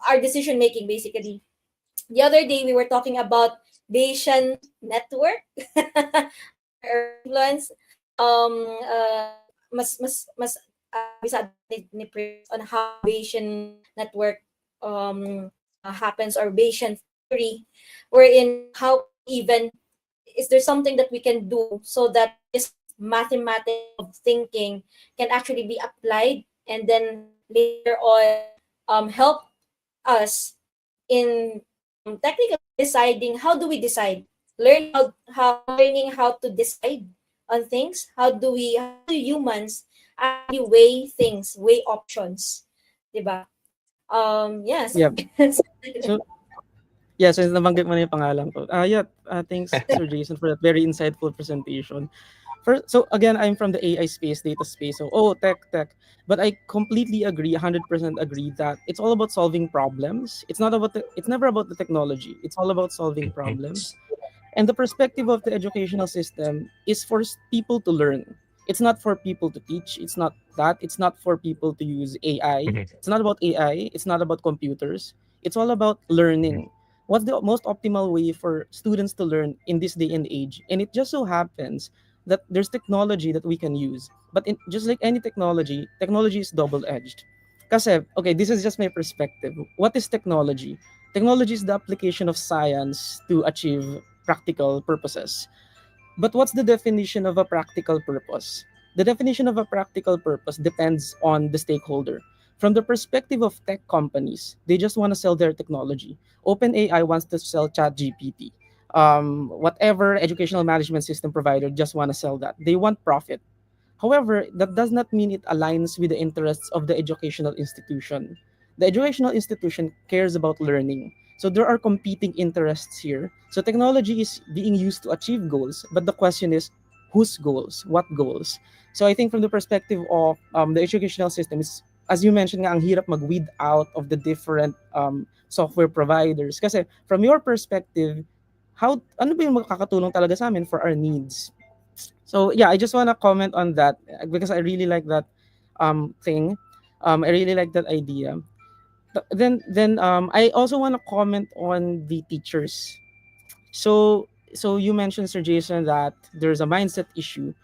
our decision making basically. The other day we were talking about Bayesian network influence mas bisa ni Prince on how Bayesian network happens or Bayesian theory, wherein how even is there something that we can do so that this mathematical thinking can actually be applied and then later on help us in technically deciding how do we decide, learning how to decide on things, how do humans actually weigh options, diba? Yes. Yeah. So Yeah, since nabanggit mo na yung pangalan ko. Yeah, thanks Sir Jason for that very insightful presentation. First, so again, I'm from the AI space, data space. So, tech. But I completely agree, 100% agree that it's all about solving problems. It's never about the technology. It's all about solving Mhm, problems. And the perspective of the educational system is for people to learn. It's not for people to teach. It's not that. It's not for people to use AI. mhm, It's not about AI. It's not about computers. It's all about mhm, learning. What's the most optimal way for students to learn in this day and age? And it just so happens that there's technology that we can use. But just like any technology, technology is double edged. Kasi, okay, this is just my perspective. What is technology? Technology is the application of science to achieve practical purposes. But what's the definition of a practical purpose? The definition of a practical purpose depends on the stakeholder. From the perspective of tech companies, they just want to sell their technology. OpenAI wants to sell ChatGPT. Whatever educational management system provider just want to sell that. They want profit. However, that does not mean it aligns with the interests of the educational institution. The educational institution cares about learning. So there are competing interests here. So technology is being used to achieve goals, but the question is whose goals? What goals? So I think from the perspective of the educational system, is as you mentioned nga, ang hirap mag-weed out of the different software providers. Kasi from your perspective, ano ba yung makakatulong talaga sa amin for our needs? So yeah, I just wanna comment on that because I really like that thing. I really like that idea. Then I also wanna comment on the teachers. So you mentioned, Sir Jason, that there's a mindset issue,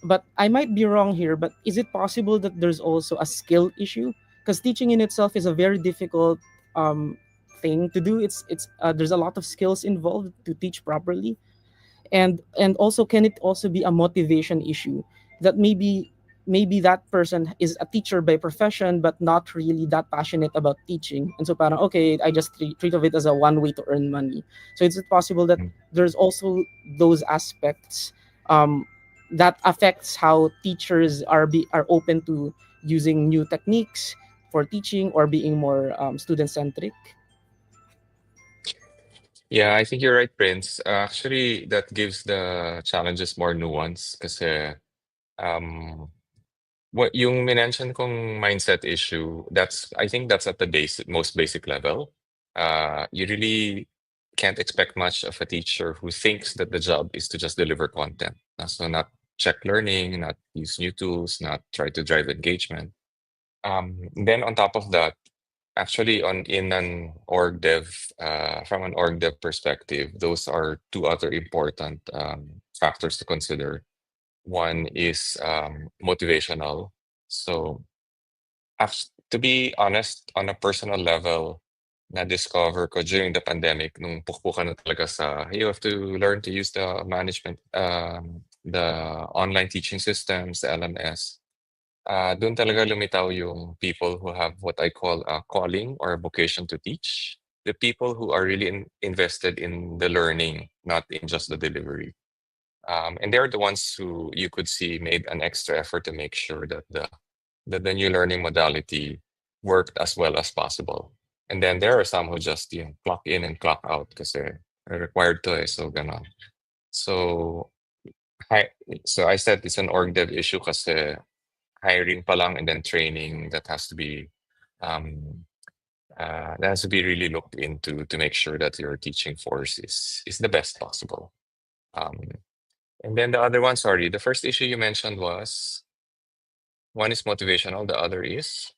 but I might be wrong here. But is it possible that there's also a skill issue? Because teaching in itself is a very difficult thing to do. It's there's a lot of skills involved to teach properly, and also can it also be a motivation issue that maybe that person is a teacher by profession but not really that passionate about teaching, and so parang okay, I just treat of it as a one way to earn money. So is it possible that mhm. there's also those aspects that affects how teachers are open to using new techniques for teaching or being more student centric? Yeah, I think you're right, Prince. Actually, that gives the challenges more nuance kasi um, what yung minention kong mindset issue, I think that's at the most basic level. You really can't expect much of a teacher who thinks that the job is to just deliver content. So not check learning, not use new tools, not try to drive engagement. Then on top of that, actually on in an org dev, from an org dev perspective, those are two other important factors to consider. One is motivational. So, to be honest, on a personal level, na-discover ko during the pandemic, nung pukpukan na talaga sa, you have to learn to use the online teaching systems, the LMS. Doon talaga lumitaw yung people who have what I call a calling or a vocation to teach. The people who are really invested in the learning, not in just the delivery. And they're the ones who you could see made an extra effort to make sure that the new learning modality worked as well as possible. And then there are some who just clock in and clock out kasi required to so ganon. So hi, so I said it's an org dev issue kasi hiring pa lang and then training um that has to be really looked into to make sure that your teaching force is the best possible. Um, and then the other one, sorry, the first issue you mentioned was one is motivational, the other is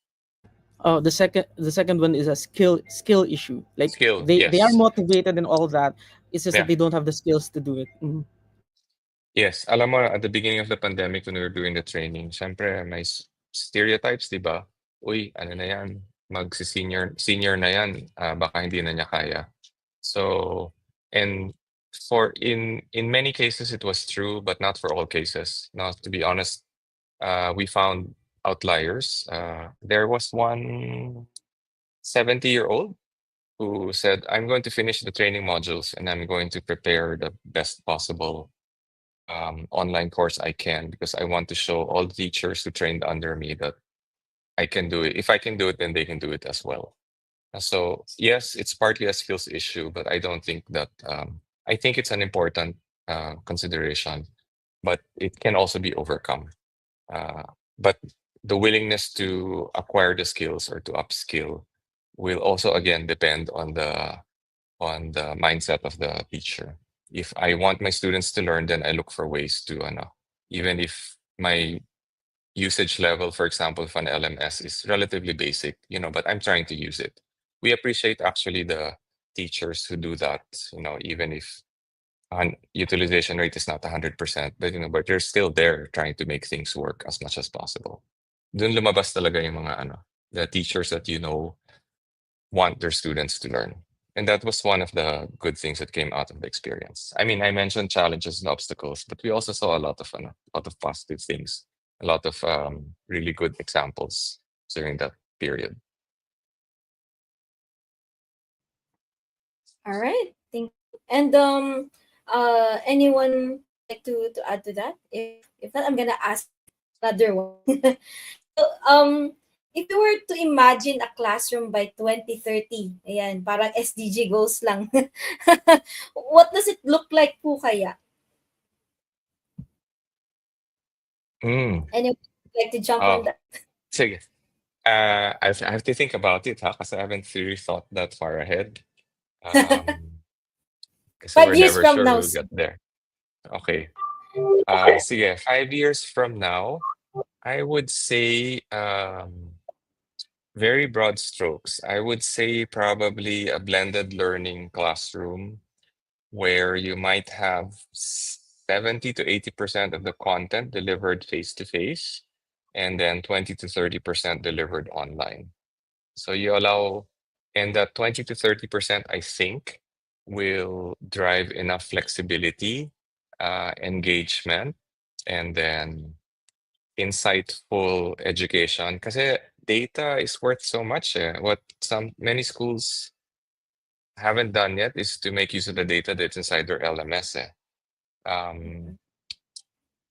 Oh, the second one is a skill issue. Like skill. they are Yes. motivated and all that. It's just that Yeah. they don't have the skills to do it. Mhm. Yes. Alam mo, at the beginning of the pandemic when we were doing the training, syempre may stereotypes, di ba? Uy, ano na yan? Senior na yan. Baka hindi na niya kaya. So, and in many cases it was true, but not for all cases. Now, to be honest, we found outliers. There was one 70-year-old who said, I'm going to finish the training modules and I'm going to prepare the best possible online course I can because I want to show all the teachers who trained under me that I can do it. If I can do it, then they can do it as well. So yes, it's partly a skills issue, but I don't think that I think it's an important consideration, but it can also be overcome. Uh, but the willingness to acquire the skills or to upskill will also again depend on the mindset of the teacher. If I want my students to learn, then I look for ways to even if my usage level, for example, of an LMS is relatively basic, but I'm trying to use it. We appreciate actually the teachers who do that, even if utilization rate is not 100%, but they're still there trying to make things work as much as possible. Dun lumabas talaga yung mga the teachers that want their students to learn. And that was one of the good things that came out of the experience. I mean, I mentioned challenges and obstacles, but we also saw a lot of positive things, a lot of really good examples during that period. All right, thank you. And anyone like to add to that? If not, I'm gonna ask another one. So, if you were to imagine a classroom by 2030, ayan, parang SDG goals lang. What does it look like po kaya? Anyone like to jump on Oh, that? sige. I have to think about it, because I haven't really thought that far ahead. Kasi 5 we're years never from sure now. we'll get there. Okay. Sige, 5 years from now, I would say very broad strokes. I would say probably a blended learning classroom where you might have 70 to 80% of the content delivered face to face, and then 20 to 30% delivered online. So you allow, and that 20 to 30%, I think, will drive enough flexibility, engagement, and then insightful education. Kasi data is worth so much. What many schools haven't done yet is to make use of the data that's inside their LMS. Um,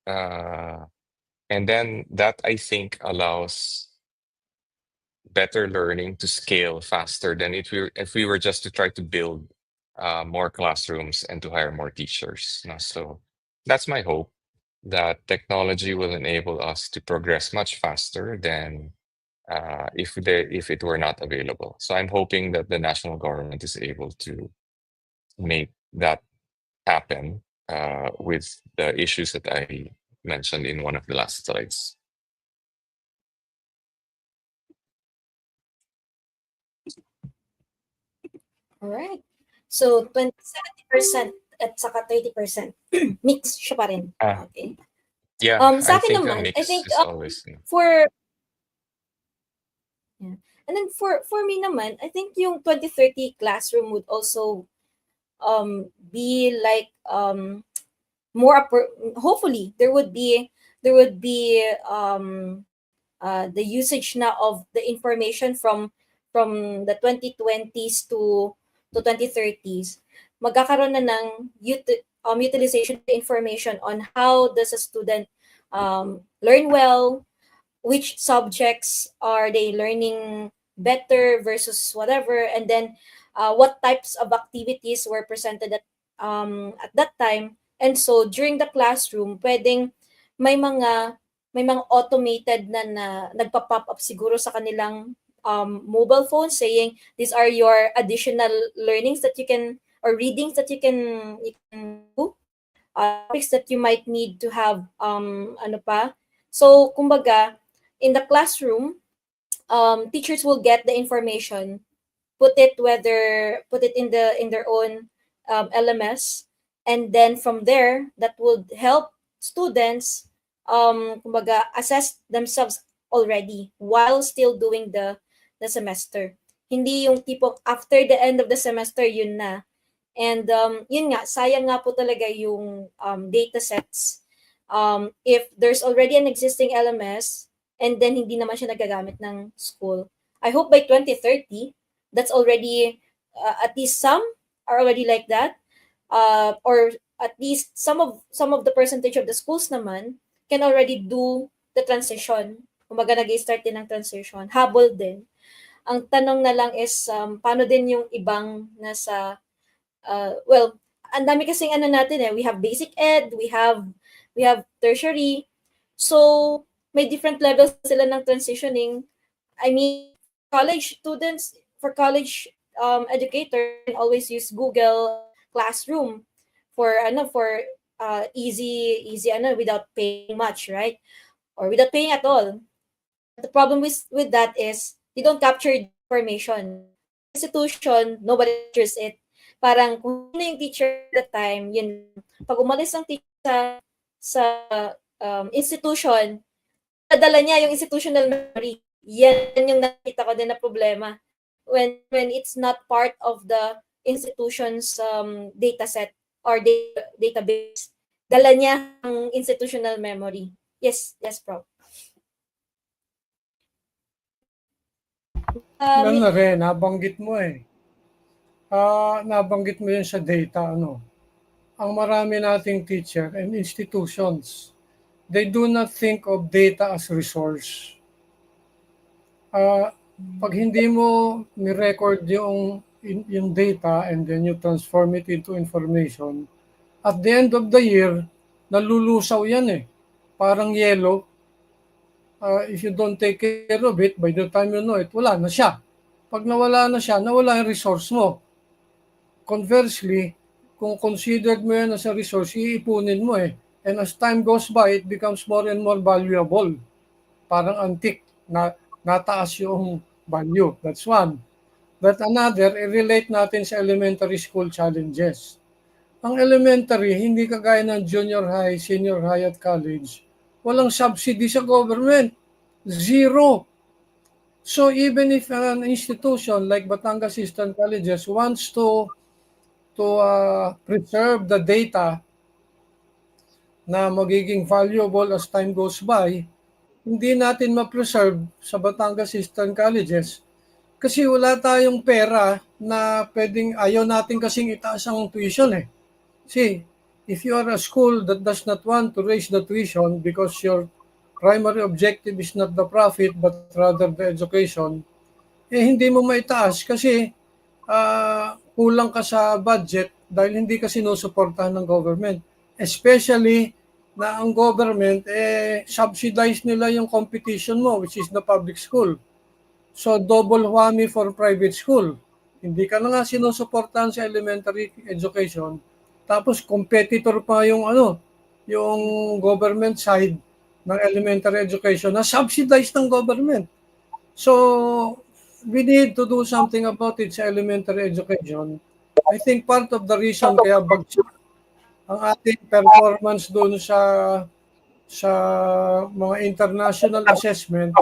uh, and then that I think allows better learning to scale faster than if we were just to try to build more classrooms and to hire more teachers. So that's my hope, that technology will enable us to progress much faster than if it were not available. So I'm hoping that the national government is able to make that happen with the issues that I mentioned in one of the last slides. All right. So 70% at saka 30% mix siya pa rin. Ah, Okay. yeah, Sa I akin think a naman, I mix think is always. for yeah. And then for me naman, I think yung 2030 classroom would also be like more hopefully there would be the usage na of the information from the 2020s to 2030s. Magkakaroon na ng utilization of the information on how does a student learn well, which subjects are they learning better versus whatever, and then what types of activities were presented at that time. And so during the classroom, pwedeng may mga may mga automated na nagpa-pop up siguro sa kanilang mobile phone saying these are your additional learnings that you can, or readings that you can do, topics that you might need to have ano pa. So kumbaga in the classroom, teachers will get the information, put it in their own LMS, and then from there that would help students kumbaga assess themselves already while still doing the semester. Hindi yung tipo after the end of the semester yun na. And yun nga, sayang nga po talaga yung data sets. If there's already an existing LMS and then hindi naman siya nagagamit ng school, I hope by 2030, that's already, at least some are already like that. Or at least some of the percentage of the schools naman can already do the transition. Kumbaga nag-start din ng transition. Habol din. Ang tanong na lang is, paano din yung ibang nasa, ang dami kasing ano natin we have basic ed, we have tertiary. So, may different levels sila ng transitioning. I mean, college students, for college educator can always use Google Classroom for easy without paying much, right? Or without paying at all. The problem with that is you don't capture information. Institution, nobody captures it. Parang kung sino yung teacher at the time, yun. Pag umalis ng teacher sa institution, nadala niya yung institutional memory. Yan yung nakita ko din na problema. When it's not part of the institution's data set or database, dala niya ang institutional memory. Yes, Prof. Ano na rin, nabanggit mo nabanggit mo yun sa data, ang marami nating teacher and institutions, they do not think of data as resource. Pag hindi mo ni-record yung data and then you transform it into information, at the end of the year, nalulusaw yan Parang yellow. If you don't take care of it, by the time you know it, wala na siya. Pag nawala na siya, nawala yung resource mo. Conversely, kung considered mo yan as a resource, iipunin mo And as time goes by, it becomes more and more valuable. Parang antique na nataas yung value. That's one. But another, i-relate natin sa elementary school challenges. Ang elementary, hindi kagaya ng junior high, senior high at college, walang subsidy sa government. Zero. So even if an institution like Batangas Eastern Colleges wants to preserve the data na magiging valuable as time goes by, hindi natin ma-preserve sa Batangas Eastern Colleges kasi wala tayong pera na pwedeng, ayaw natin kasing itaas ang tuition See, if you are a school that does not want to raise the tuition because your primary objective is not the profit but rather the education, hindi mo maitaas kasi kulang ka sa budget dahil hindi ka sinusuportahan ng government. Especially na ang government, subsidize nila yung competition mo, which is the public school. So, double whammy for private school. Hindi ka na nga sinusuportahan sa elementary education, tapos competitor pa yung government side ng elementary education na subsidized ng government. So, we need to do something about it sa elementary education. I think part of the reason kaya bagsak ang ating performance doon sa mga international assessment,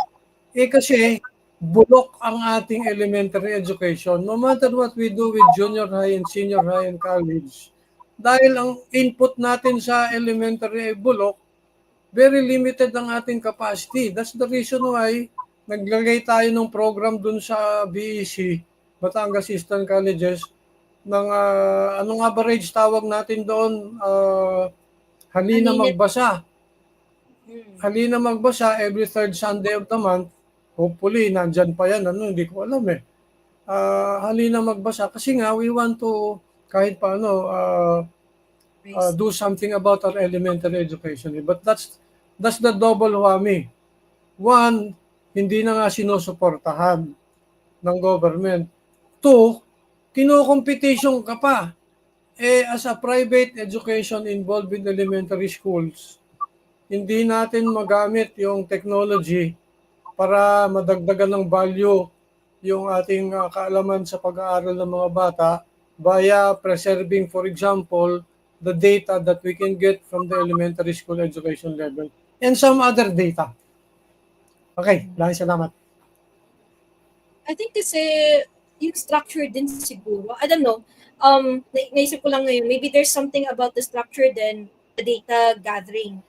kasi bulok ang ating elementary education. No matter what we do with junior high and senior high and college, dahil ang input natin sa elementary bulok, very limited ang ating capacity. That's the reason why naglagay tayo ng program dun sa BEC, Batangas Eastern Colleges, ng anong average tawag natin doon? Halina Magbasa. Halina Magbasa every third Sunday of the month. Hopefully, nandyan pa yan. Hindi ko alam Halina Magbasa. Kasi nga, we want to, kahit paano, do something about our elementary education. But that's the double whammy. One, hindi na nga sinusuportahan ng government. Two, kino-competition ka pa. As a private education involved in elementary schools, hindi natin magamit yung technology para madagdagan ng value yung ating kaalaman sa pag-aaral ng mga bata via preserving, for example, the data that we can get from the elementary school education level and some other data. Okay, salamat. I think kasi yung structure din siguro. I don't know. Naisip ko lang ngayon, maybe there's something about the structure then the data gathering.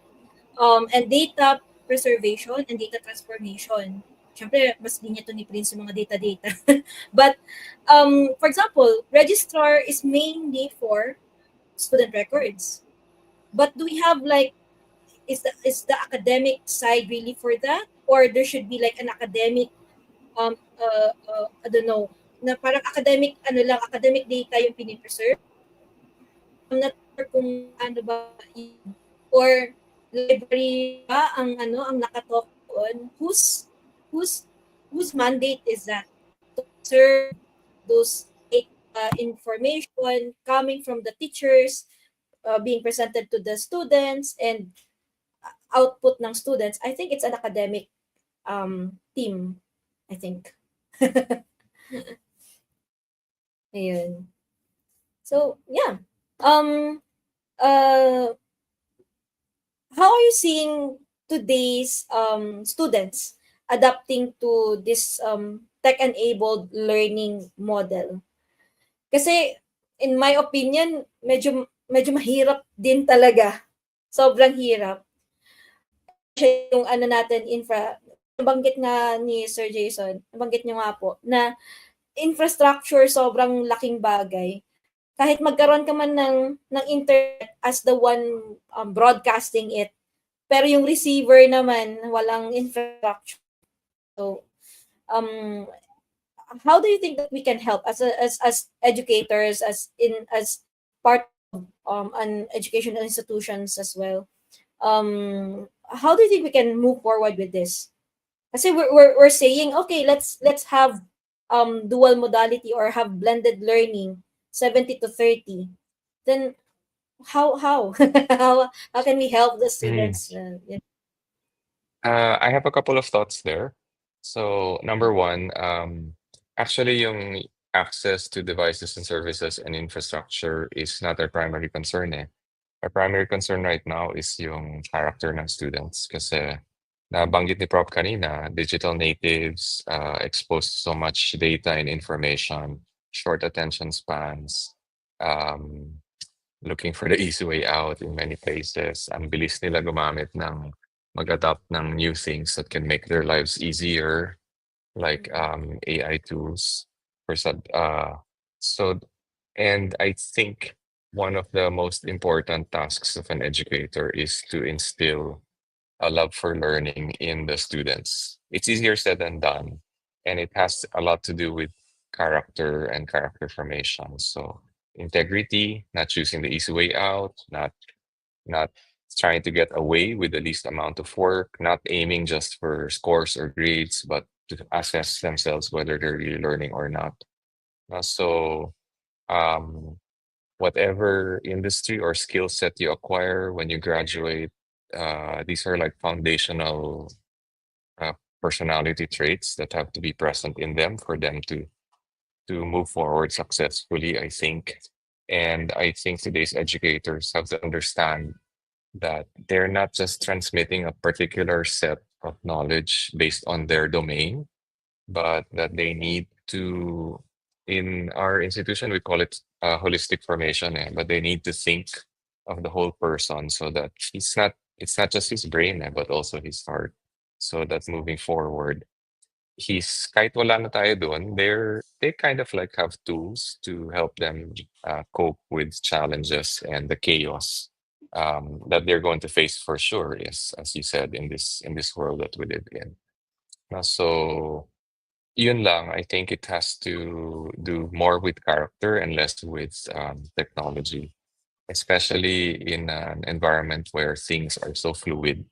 And data preservation and data transformation. Siyempre, mas linya to ni Prince yung mga data. But, for example, registrar is mainly for student records. But do we have is the academic side really for that? Or there should be like an academic I don't know, na parang academic data yung pinipreserve. I'm not sure kung ano ba yun. Or library ba ang nakatalk on? Whose whose mandate is that? To serve those information coming from the teachers, being presented to the students and output ng students. I think it's an academic team, I think. Ayun. So, yeah. Uh, how are you seeing today's students adapting to this tech-enabled learning model? Kasi in my opinion, medyo mahirap din talaga. Sobrang hirap. Yung natin nabanggit nga ni Sir Jason, nabanggit niyo nga po na infrastructure sobrang laking bagay. Kahit magkaroon ka man ng internet as the one broadcasting it, pero yung receiver naman walang infrastructure. So how do you think that we can help as educators, as part of an educational institutions as well? How do you think we can move forward with this? Kasi we're saying, okay, let's have dual modality or have blended learning 70-30. Then how how can we help the students? I have a couple of thoughts there. So number one, actually yung access to devices and services and infrastructure is not our primary concern eh. Our primary concern right now is yung character ng students kasi nabanggit ni Prof kanina, digital natives, exposed to so much data and information, short attention spans, looking for the easy way out in many places. Ang bilis nila gumamit ng mag-adopt ng new things that can make their lives easier, like AI tools. So, and I think one of the most important tasks of an educator is to instill a love for learning in the students. It's easier said than done, and it has a lot to do with character and character formation. So integrity, not choosing the easy way out, not trying to get away with the least amount of work, not aiming just for scores or grades, but to assess themselves whether they're really learning or not. So, whatever industry or skill set you acquire when you graduate, these are like foundational personality traits that have to be present in them for them to move forward successfully, I think. And I think today's educators have to understand that they're not just transmitting a particular set of knowledge based on their domain, but that they need to, in our institution, we call it holistic formation, but they need to think of the whole person so that it's not just his brain, but also his heart. So that moving forward, kahit wala na tayo dun, they kind of like have tools to help them cope with challenges and the chaos that they're going to face for sure, is, as you said, in this world that we live in. So yun lang, I think it has to do more with character and less with technology, especially in an environment where things are so fluid.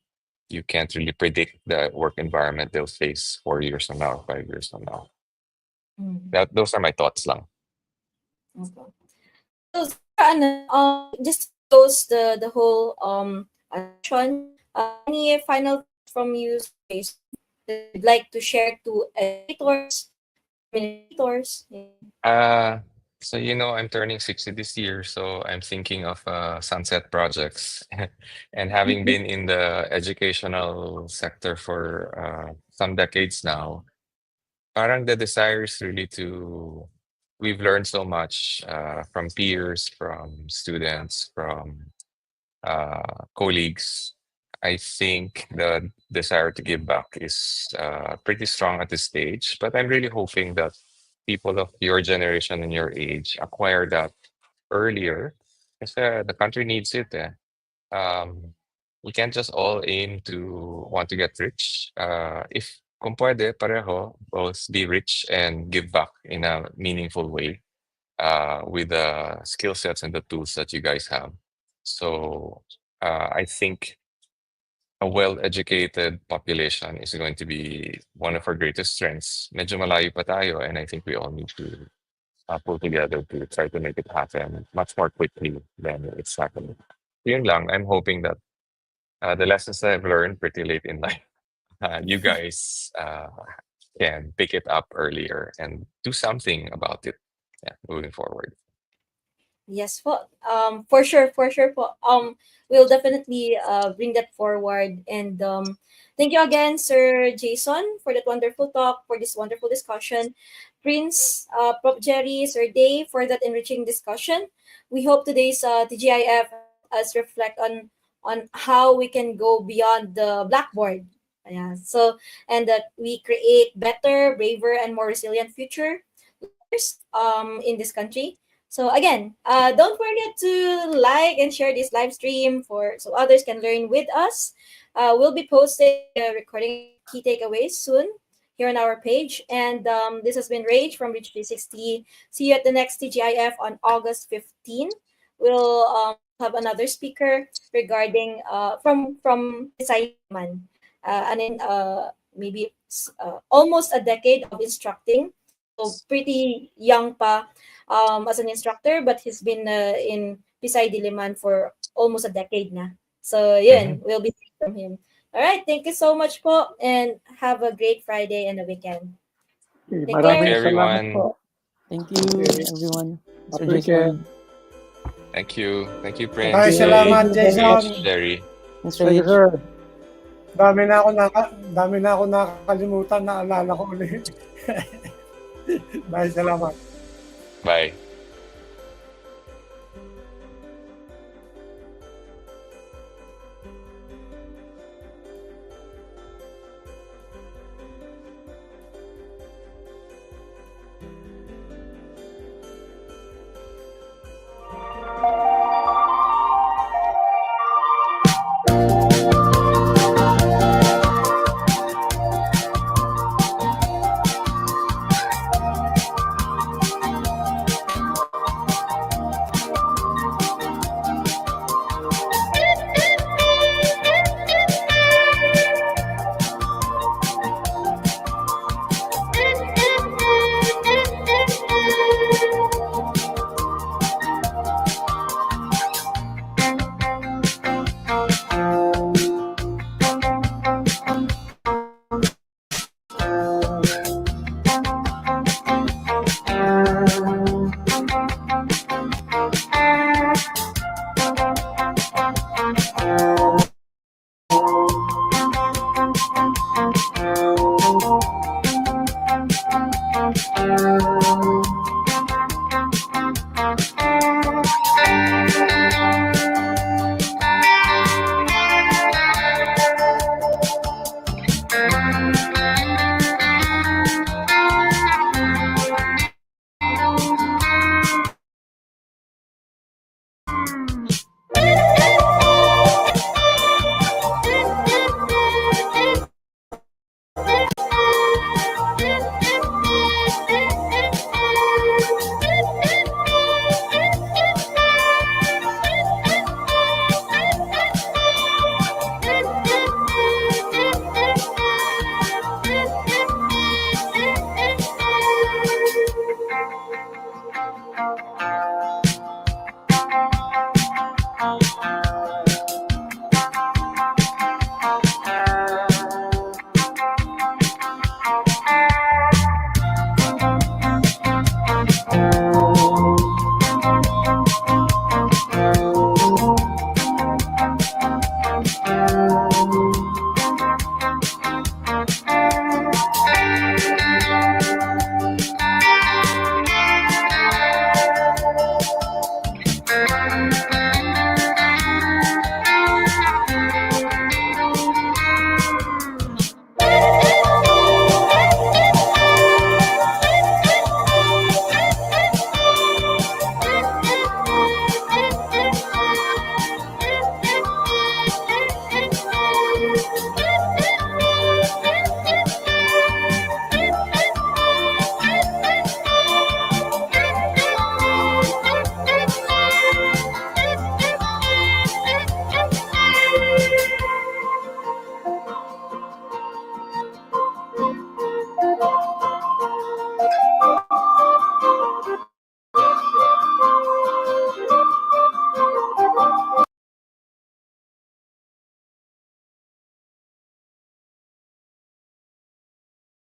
You can't really predict the work environment they'll face 4 years from now, 5 years from now. Those are my thoughts lang. Okay. So, just to close the whole session, any final thoughts from you, Jason, that you'd like to share to educators, administrators? So I'm turning 60 this year, so I'm thinking of sunset projects. And having been in the educational sector for some decades now, parang the desire is really we've learned so much from peers, from students, from colleagues. I think the desire to give back is pretty strong at this stage, but I'm really hoping that people of your generation and your age acquire that earlier because the country needs it. We can't just all aim to want to get rich. If kung pwede, pareho, both be rich and give back in a meaningful way with the skill sets and the tools that you guys have. So I think a well-educated population is going to be one of our greatest strengths. Medyo malayo pa tayo, and I think we all need to pull together to try to make it happen much more quickly than it's happening. Yun lang, I'm hoping that the lessons that I've learned pretty late in life, you guys can pick it up earlier and do something about it, moving forward. Yes po. For sure po. We'll definitely bring that forward. And thank you again, Sir Jason, for that wonderful talk, for this wonderful discussion. Prince, Prof. Jerry, Sir Dave, for that enriching discussion. We hope today's TGIF helped us reflect on how we can go beyond the blackboard. Yeah. So, and that we create better, braver, and more resilient future leaders in this country. So again, don't forget to like and share this live stream for so others can learn with us. We'll be posting a recording of key takeaways soon here on our page. And this has been Rage from Reach 360. See you at the next TGIF on August 15. We'll have another speaker regarding from Simon, and in maybe almost a decade of instructing. So pretty young pa as an instructor, but he's been in Pisay Diliman for almost a decade na. So yun, we'll be hearing from him. All right, thank you so much po, and have a great Friday and a weekend. Okay, Take Thank you, care. salamat everyone. po. Thank you, Okay. everyone. Sir Happy weekend. Jason. Thank you. Thank you, Thank Ay, Prince, you. salamat, Dave, Jason. Rich, Jerry. Thanks, Sige, Rage. sir. Dami na ako nakakalimutan, naalala ko ulit. Bye, salamat. Bye.